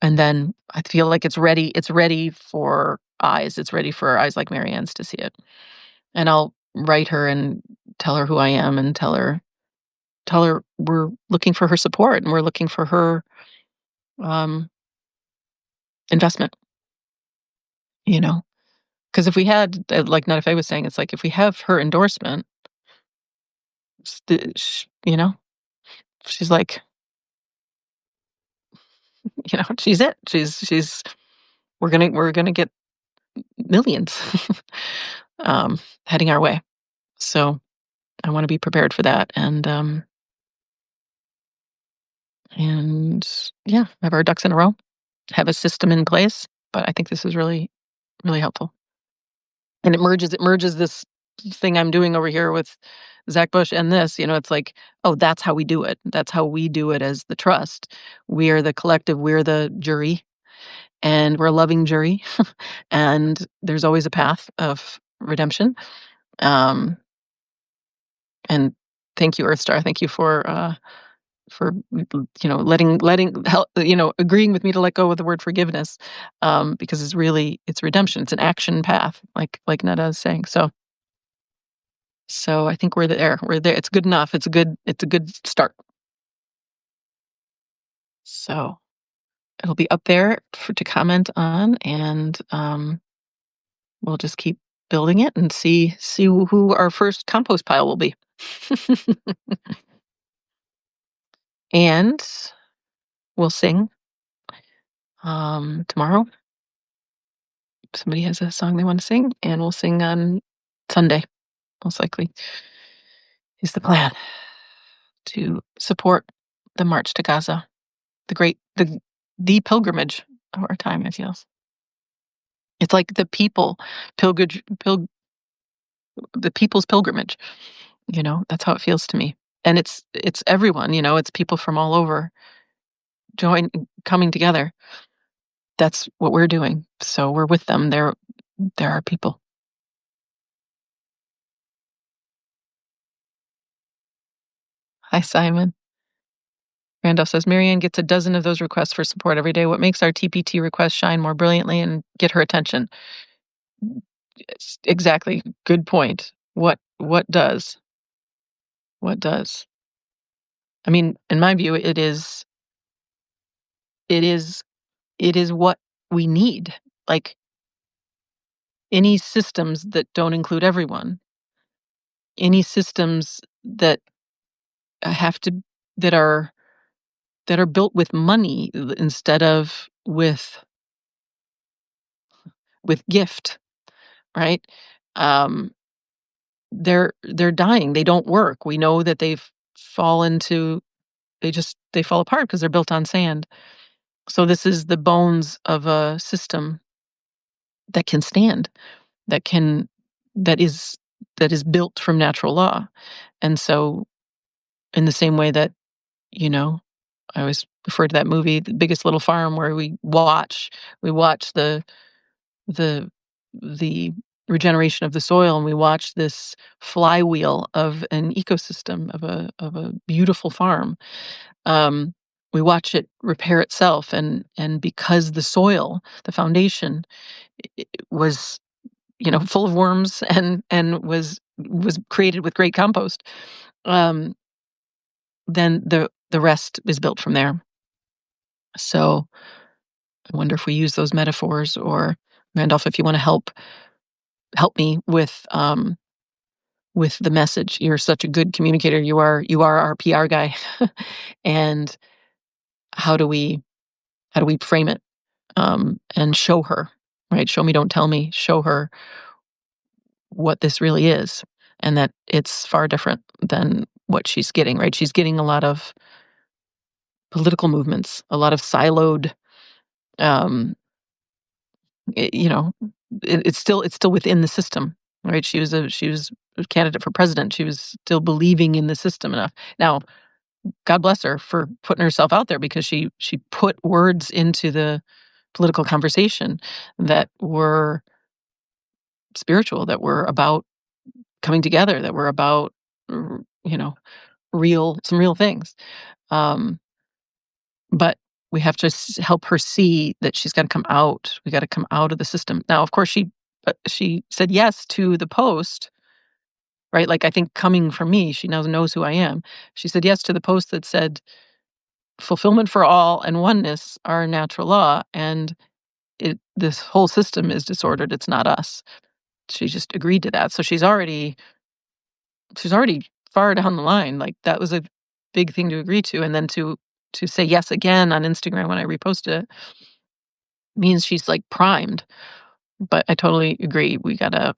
and then I feel like it's ready for eyes. It's ready for eyes like Marianne's to see it. And I'll write her and tell her who I am and tell her we're looking for her support and we're looking for her um investment, you know. Because if we had, like Natafe was saying, it's like if we have her endorsement, she's like, she's it. She's we're gonna get millions heading our way. So I want to be prepared for that, and yeah, have our ducks in a row, have a system in place. But I think this is really really helpful, and it merges this thing I'm doing over here with Zach Bush and this, it's like, oh, that's how we do it. That's how we do it as the trust. We are the collective, we're the jury, and we're a loving jury. And there's always a path of redemption. Um, and thank you, Earthstar. Thank you for letting help, agreeing with me to let go of the word forgiveness, because it's redemption. It's an action path, like Netta is saying. So I think we're there. We're there. It's good enough. It's a good start. So it'll be up there to comment on, and we'll just keep building it and see who our first compost pile will be. And we'll sing tomorrow. Somebody has a song they want to sing, and we'll sing on Sunday, most likely, is the plan, to support the march to Gaza, the pilgrimage of our time, it feels. It's like pilgrimage, the people's pilgrimage. That's how it feels to me. And it's everyone. It's people from all over coming together. That's what we're doing. So we're with them. They're our people. Hi, Simon. Randolph says, Marianne gets a dozen of those requests for support every day. What makes our TPT request shine more brilliantly and get her attention? Exactly. Good point. What does? What does? I mean, in my view, it is what we need. Like, any systems that don't include everyone, any systems that have to that are built with money instead of with gift, right? Um, they're dying. They don't work. We know that they fall apart because they're built on sand. So this is the bones of a system that can stand, that can that is built from natural law. And so, in the same way that, I always refer to that movie, The Biggest Little Farm, where we watch the the regeneration of the soil, and we watch this flywheel of an ecosystem, of a beautiful farm. Um, we watch it repair itself, and because the soil, the foundation, was, full of worms, and was created with great compost, um, then the rest is built from there. So I wonder if we use those metaphors, or Randolph, if you want to help me with the message. You're such a good communicator. You are our PR guy. And how do we frame it, and show her, right? Show me, don't tell me. Show her what this really is, and that it's far different than what she's getting, right? She's getting a lot of political movements, a lot of siloed, um, it, you know, it's still within the system, right? She was a candidate for president. She was still believing in the system enough. Now, God bless her for putting herself out there, because she put words into the political conversation that were spiritual, that were about coming together, that were about, r- you know, real things. Um, but we have to help her see that she's got to come out. We got to come out of the system. Now, of course, she said yes to the post, right? Like, I think, coming from me, she now knows who I am. She said yes to the post that said fulfillment for all and oneness are a natural law, and this whole system is disordered. It's not us. She just agreed to that. So she's already far down the line. Like, that was a big thing to agree to, and then to say yes again on Instagram when I reposted it means she's, like, primed. But I totally agree. We gotta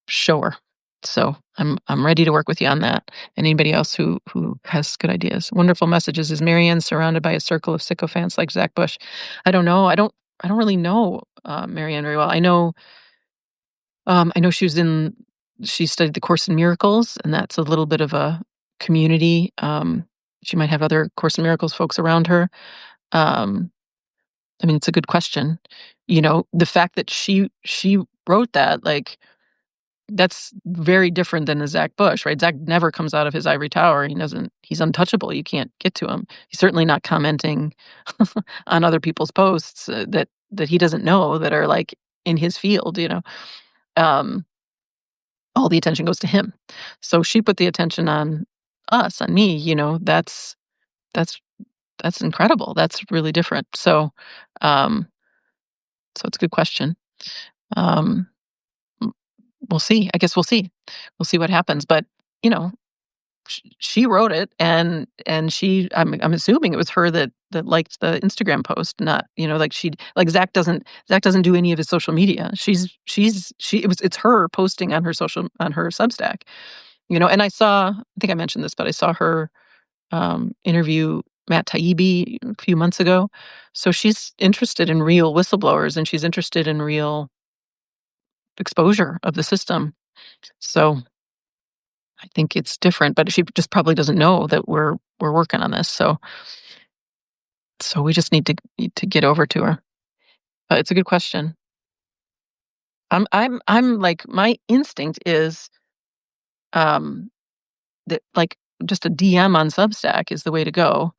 show her. So I'm ready to work with you on that. And anybody else who has good ideas. Wonderful messages. Is Marianne surrounded by a circle of sycophants like Zach Bush? I don't know. I don't really know Marianne very well. I know she was in she studied the Course in Miracles, and that's a little bit of a community. She might have other Course in Miracles folks around her. Um, I mean, it's a good question. The fact that she wrote that, like, that's very different than the Zach Bush, right? Zach never comes out of his ivory tower. He's untouchable. You can't get to him. He's certainly not commenting on other people's posts that he doesn't know that are like in his field. Um, all the attention goes to him. So she put the attention on us, on me. That's that's incredible. That's really different. Um, so it's a good question. Um, we'll see. I guess we'll see. We'll see what happens. But you know, she wrote it, and I'm assuming it was her that liked the Instagram post, not like Zach doesn't do any of his social media. It's her posting on her Substack. And I think I mentioned this, but I saw her interview Matt Taibbi a few months ago. So she's interested in real whistleblowers, and she's interested in real exposure of the system. So I think it's different, but she just probably doesn't know that we're working on this. So we just need to get over to her. But it's a good question. I'm like, my instinct is that, like, just a DM on Substack is the way to go.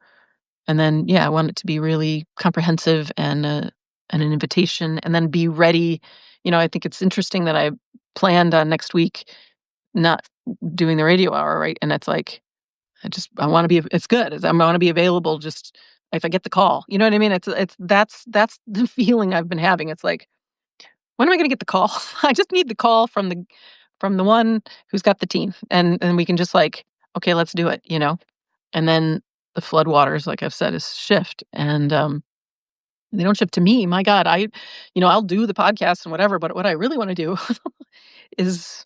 And then, yeah, I want it to be really comprehensive and an invitation, and then be ready. I think it's interesting that I planned on next week not doing the radio hour, right? And it's like, I want to be. It's good. I want to be available just if I get the call. You know what I mean? That's the feeling I've been having. It's like, when am I going to get the call? I just need the call from the one who's got the team, and we can just, like, okay, let's do it. And then the floodwaters, like I've said, is shift, and they don't shift to me. My God, I'll do the podcast and whatever, but what I really want to do is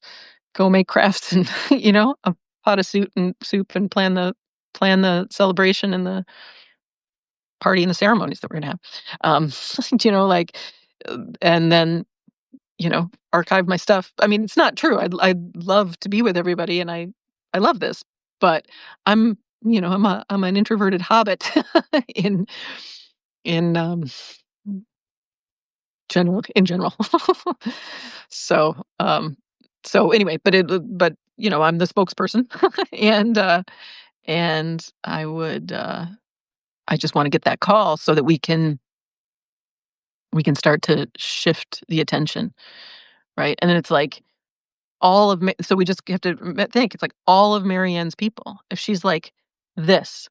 go make crafts and a pot of soup and plan the celebration and the party and the ceremonies that we're gonna have. Like, and then archive my stuff. I mean, it's not true. I'd love to be with everybody, and I love this, but I'm I'm an introverted hobbit in in general. So so anyway, but I'm the spokesperson, and I just want to get that call so that we can start to shift the attention, right? And then it's like, so we just have to think it's like all of Marianne's people. If she's like this,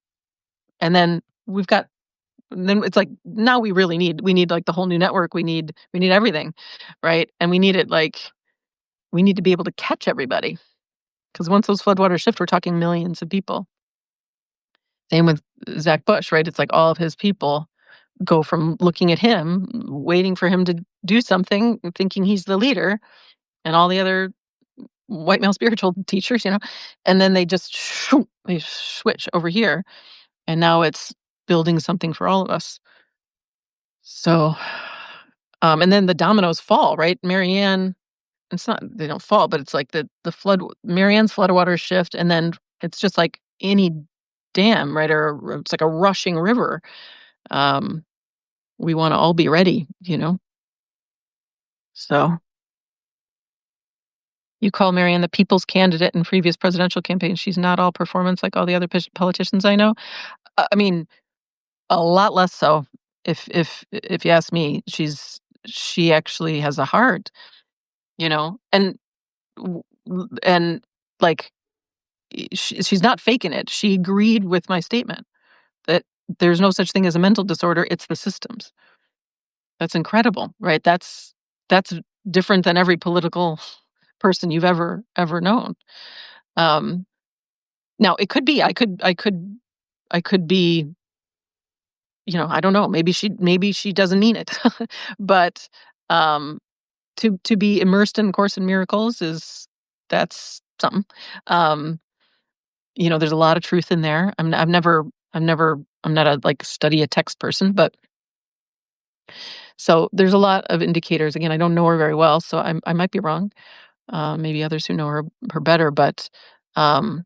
and then then it's like, now we need like the whole new network. We need everything, right? And we need to be able to catch everybody, because once those floodwaters shift, we're talking millions of people. Same with Zach Bush, right? It's like all of his people go from looking at him, waiting for him to do something, thinking he's the leader, and all the other white male spiritual teachers, and then they just they switch over here, and now it's building something for all of us. So, and then the dominoes fall, right? Marianne, it's not, they don't fall, but it's like Marianne's floodwaters shift, and then it's just like any dam, right? Or it's like a rushing river. Um, we want to all be ready. So you call Marianne the people's candidate in previous presidential campaigns. She's not all performance like all the other politicians I know. I mean, a lot less so. If you ask me, she actually has a heart, and and like, she's not faking it. She agreed with my statement that there's no such thing as a mental disorder. It's the systems. That's incredible, right? That's different than every political person you've ever known. Um, Now it could be, I could be, I don't know. Maybe she doesn't mean it, but um, to be immersed in Course in Miracles that's something. Um, there's a lot of truth in there. I'm not a, like, study a text person, but so there's a lot of indicators. Again, I don't know her very well, so I might be wrong. maybe others who know her better, um,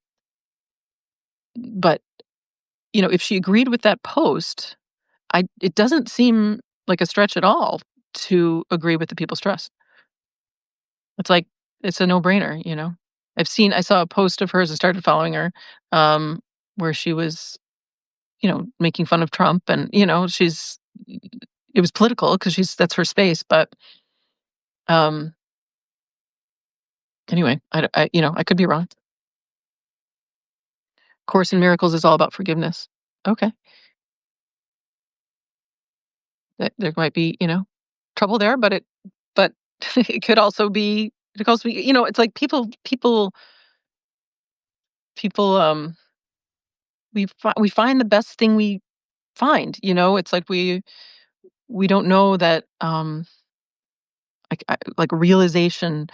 but if she agreed with that post, I it doesn't seem like a stretch at all to agree with the people's trust. It's like it's a no-brainer. I saw a post of hers and started following her, um, where she was, making fun of Trump and, it was political because that's her space, but, um, anyway, I could be wrong. Course in Miracles is all about forgiveness. Okay. There might be, trouble there, but it could also be, it's like people, we find the best thing we find, it's like we don't know that, like realization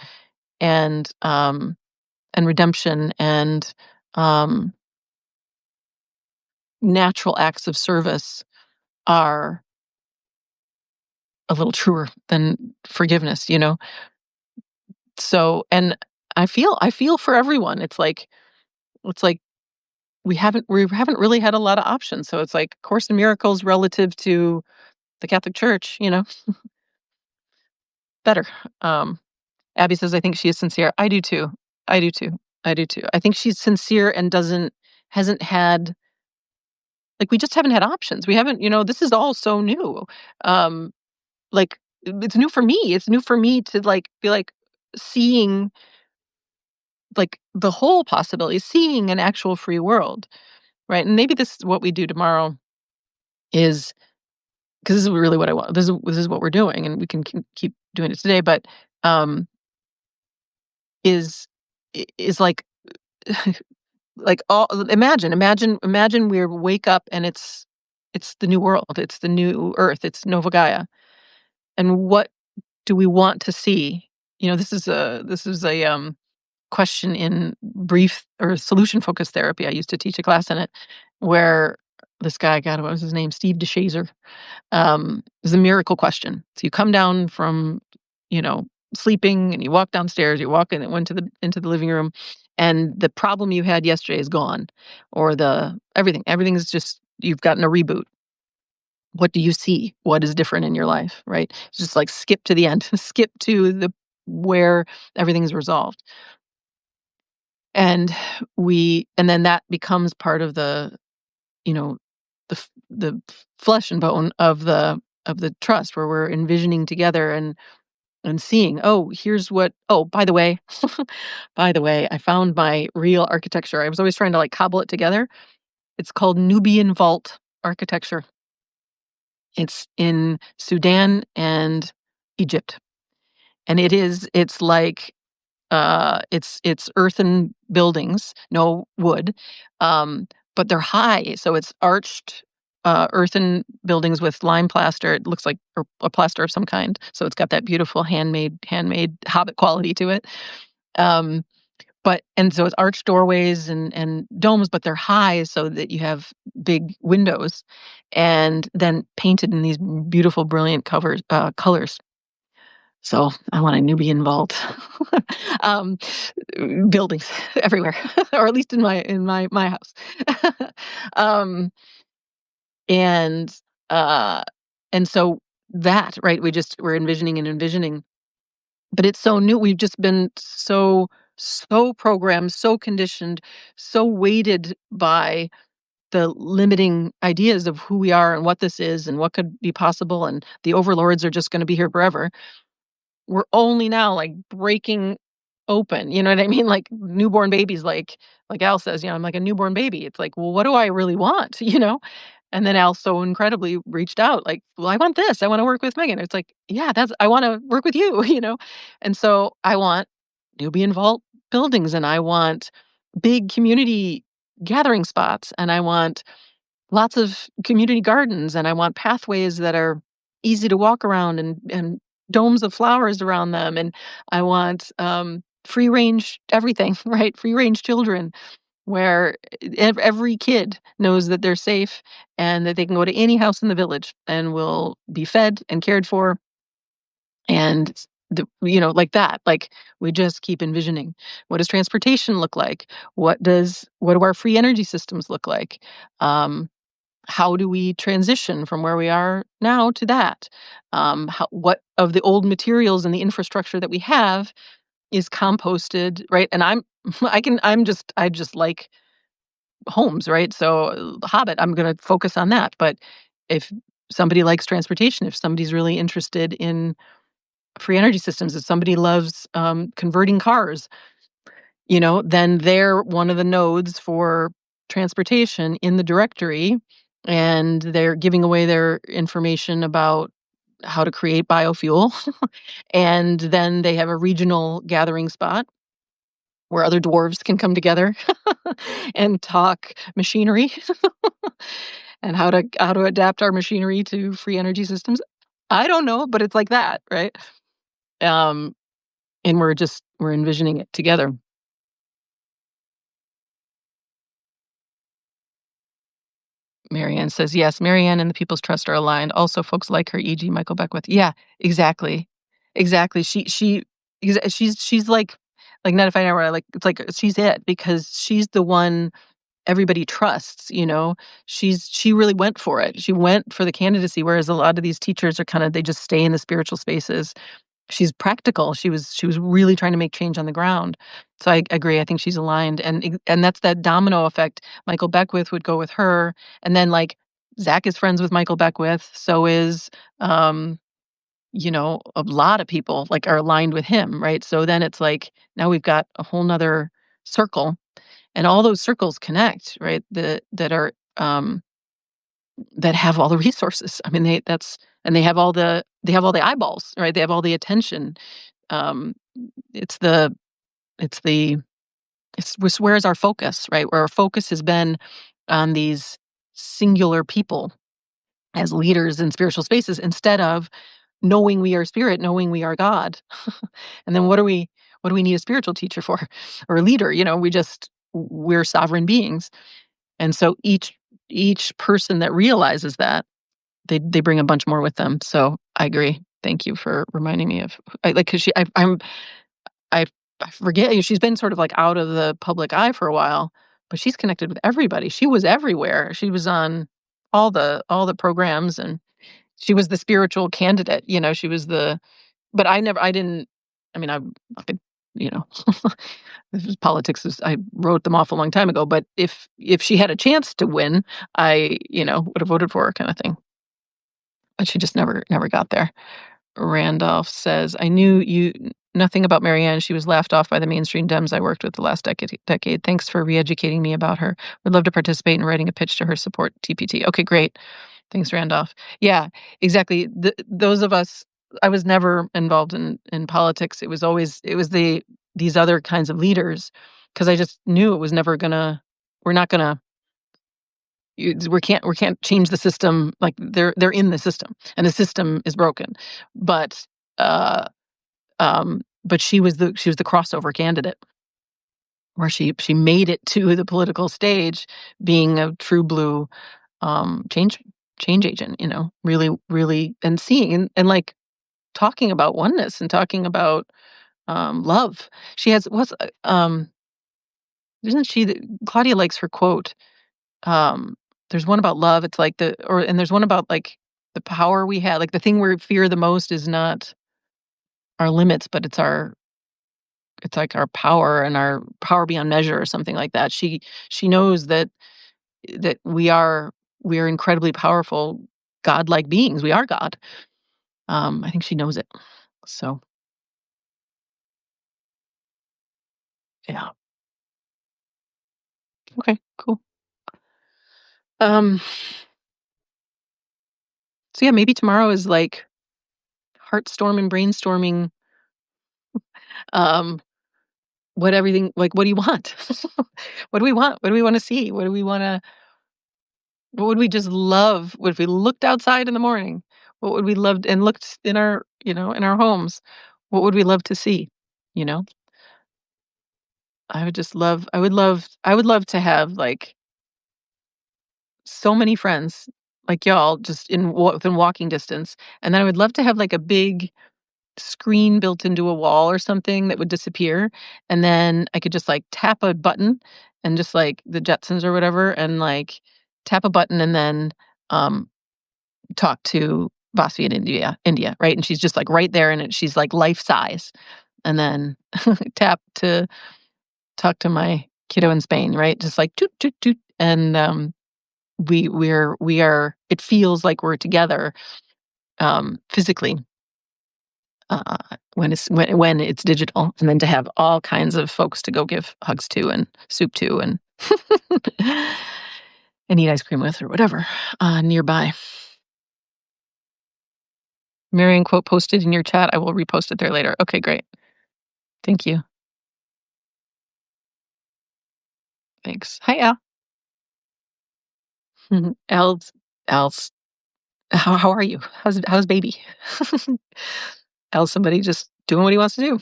and, redemption and, um, natural acts of service are a little truer than forgiveness. So, and I feel for everyone. It's like we haven't really had a lot of options. So it's like Course in Miracles relative to the Catholic Church, better. Um, Abby says, I think she is sincere. I do too. I do too. I do too. I think she's sincere and hasn't had, like, we just haven't had options. We haven't, this is all so new. Um, like, it's new for me. It's new for me to, like, be like seeing, like, the whole possibility, seeing an actual free world, right? And maybe this is what we do tomorrow is because this is really what I want. This is what we're doing, and we can keep doing it today. But um, is like like all imagine we wake up and it's the new world, it's the new Earth, it's Nova Gaia, and what do we want to see? This is a question in brief or solution focused therapy. I used to teach a class in it where this guy, God, what was his name? Steve DeShazer. Is a miracle question. So you come down from, you know, sleeping and you walk downstairs, you walk in and went to the into the living room, and the problem you had yesterday is gone. Or everything is just you've gotten a reboot. What do you see? What is different in your life? Right? It's just like skip to the end, skip to the where everything's resolved. And then that becomes part of you know, the flesh and bone of the trust where we're envisioning together and seeing, oh, here's what oh, by the way, I found my real architecture. I was always trying to like cobble it together. It's called Nubian vault architecture. It's in Sudan and Egypt. And it's like it's earthen buildings, no wood, um, but they're high, so it's arched, earthen buildings with lime plaster. It looks like a plaster of some kind, so it's got that beautiful handmade Hobbit quality to it. Um, and so it's arched doorways and domes, but they're high so that you have big windows, and then painted in these beautiful, brilliant colors. So I want a Nubian vault. um, Buildings everywhere, or at least in my house. um, and uh, and so that right, we're envisioning and envisioning, but it's so new. We've just been so programmed, so conditioned, so weighted by the limiting ideas of who we are and what this is and what could be possible, and the overlords are just going to be here forever. We're only now, like, breaking open, you know what I mean? Like, newborn babies, like Al says, I'm like a newborn baby. It's like, "Well, what do I really want?" You know? And then Al so incredibly reached out, like, "Well, I want this. I wanna work with Megan." It's like, "Yeah, that's I wanna work with you," you know? And so I want Nubian Vault buildings, and I want big community gathering spots, and I want lots of community gardens, and I want pathways that are easy to walk around, and domes of flowers around them, and I want, free range everything, right? Free range children where every kid knows that they're safe and that they can go to any house in the village and will be fed and cared for, and like that. Like, we just keep envisioning, what does transportation look like? What do our free energy systems look like? Um, how do we transition from where we are now to that? What of the old materials and the infrastructure that we have is composted, right? And I just like homes, right? So, Hobbit, I'm gonna focus on that. But if somebody likes transportation, if somebody's really interested in free energy systems, if somebody loves converting cars, then they're one of the nodes for transportation in the directory, and they're giving away their information about how to create biofuel. And then they have a regional gathering spot where other dwarves can come together and talk machinery and how to adapt our machinery to free energy systems. I don't know, but it's like that, right? Um, and we're envisioning it together. Marianne says, "Yes, Marianne and the People's Trust are aligned. Also, folks like her, e.g., Michael Beckwith." Yeah, exactly. Exactly. She's like 95 hour, like, it's like she's it because she's the one everybody trusts, you know? She really went for it. She went for the candidacy, whereas a lot of these teachers are kinda they just stay in the spiritual spaces. She's practical. She was really trying to make change on the ground. So I agree. I think she's aligned, and that's that domino effect. Michael Beckwith would go with her, and then, like, Zach is friends with Michael Beckwith, so is, um, a lot of people, like, are aligned with him, right? So then it's like, now we've got a whole 'nother circle, and all those circles connect, right? That have all the resources. I mean, they have all the eyeballs, right? They have all the attention. Um, it's the it's the where's our focus, right? Where our focus has been on these singular people as leaders in spiritual spaces instead of knowing we are spirit, knowing we are God. And then what do we need a spiritual teacher for or a leader? We're sovereign beings. And so each person that realizes that they bring a bunch more with them. So I agree. Thank you for reminding me of because I I forget, she's been sort of, like, out of the public eye for a while, but she's connected with everybody. She was everywhere. She was on all the programs, and she was the spiritual candidate, she was the but I didn't I mean, I could, you know, this is politics is I wrote them off a long time ago, but if she had a chance to win, I, would have voted for her kinda thing, but she just never got there. Randolph says, "I knew nothing about Marianne. She was laughed off by the mainstream Dems I worked with the last decade. Thanks for re-educating me about her. Would love to participate in writing a pitch to her support TPT." Okay, great. Thanks, Randolph. Yeah, exactly. Those of us, I was never involved in politics. It was these other kinds of leaders because I just knew it was never gonna. We're not gonna. We can't change the system. Like, they're in the system, and the system is broken. But uh, but she was the crossover candidate where she made it to the political stage, being a true blue change agent. Really, really, and seeing and like talking about oneness and talking about love. She has what's isn't she the, Claudia likes her quote. Um, there's one about love. It's like and there's one about like the power we have. Like, the thing we fear the most is not our limits, but it's like our power and our power beyond measure or something like that. She knows that we are incredibly powerful godlike beings. We are God. I think she knows it. So, yeah. Okay, cool. Um so yeah, maybe tomorrow is like heartstorm and brainstorming um what do you want? What do we want? What do we want to see? What would we just love? What if we looked outside in the morning? What would we love and looked in our homes? What would we love to see? You know? I would love to have, like, so many friends like y'all just within walking distance, and then I would love to have, like, a big screen built into a wall or something that would disappear, and then I could just, like, tap a button and just like the Jetsons or whatever, and, like, tap a button and then, um, talk to Vasi in India, right? And she's just, like, right there, and she's, like, life size. And then tap to talk to my kiddo in Spain, right? Just like toot, toot, toot, and, we are it feels like we're together, physically, when it's digital, and then to have all kinds of folks to go give hugs to and soup to and and eat ice cream with or whatever, nearby. Marion quote posted in your chat. I will repost it there later. Okay, great. Thank you. Thanks. Hi, Al. Al's Al's how are you? How's baby? Al's somebody just doing what he wants to do.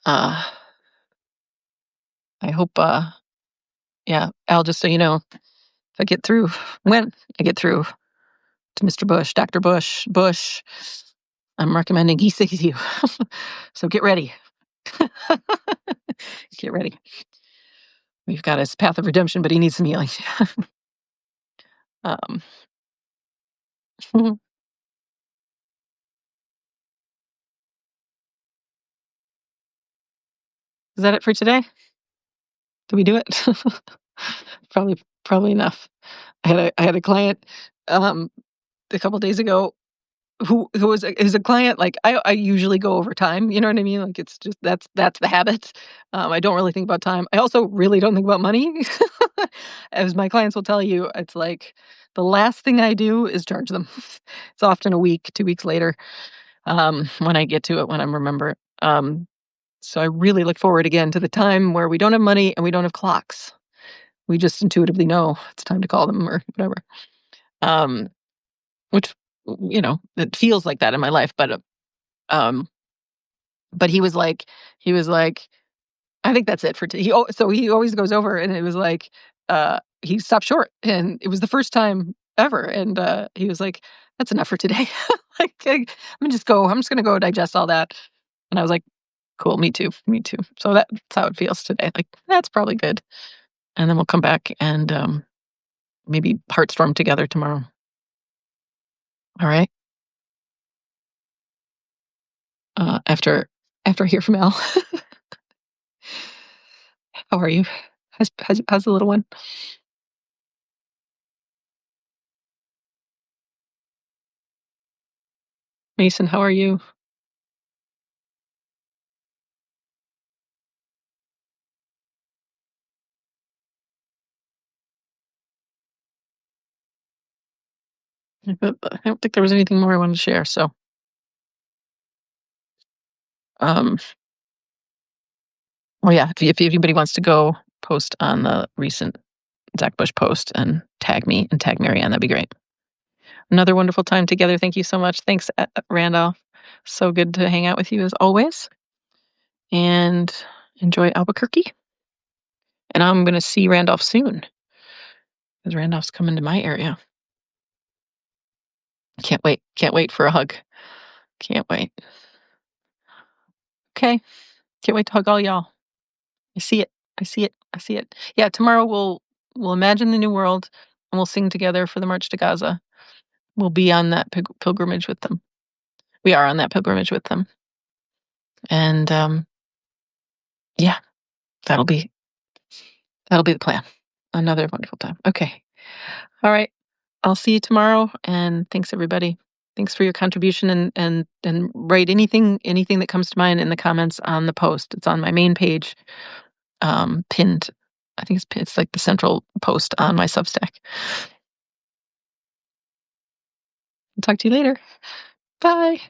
Uh, I hope, yeah, Al, just so you know, if I get through when I get through to Mr. Bush, Dr. Bush, I'm recommending he sees you. So get ready. Get ready. We've got his path of redemption, but he needs some healing. Um, is that it for today? Did we do it? Probably enough. I had a client, um, a couple days ago who is a client. Like, I usually go over time, you know what I mean? Like, it's just that's the habit. I don't really think about time. I also really don't think about money. As my clients will tell you, it's like the last thing I do is charge them. It's often a week, 2 weeks later, when I get to it, when I remember. So I really look forward again to the time where we don't have money and we don't have clocks. We just intuitively know it's time to call them or whatever. Um, which, it feels like that in my life, um, but he was like, "I think that's it for t" so he always goes over, and it was like, he stopped short, and it was the first time ever, and, he was like, "That's enough for today." Like, I'm just gonna go digest all that, and I was like, "Cool, me too, me too." So that's how it feels today, like, "That's probably good," and then we'll come back and, maybe heartstorm together tomorrow. Alright? After I hear from Al. How are you? How's the little one? Mason, how are you? I don't think there was anything more I wanted to share, so, um oh, yeah, if anybody wants to go post on the recent Zach Bush post and tag me and tag Marianne, that'd be great. Another wonderful time together. Thank you so much. Thanks, Randolph. So good to hang out with you as always, and enjoy Albuquerque, and I'm gonna see Randolph soon because Randolph's coming to my area. Can't wait for a hug. Can't wait. Okay, can't wait to hug all y'all. I see it. I see it. I see it. Yeah, tomorrow we'll imagine the new world, and we'll sing together for the March to Gaza. We'll be on that pilgrimage with them. We are on that pilgrimage with them, and yeah, that'll be that'll be the plan. Another wonderful time. Okay. All right. I'll see you tomorrow, and thanks everybody. Thanks for your contribution, and write anything that comes to mind in the comments on the post. It's on my main page, pinned. I think it's like the central post on my Substack. I'll talk to you later. Bye.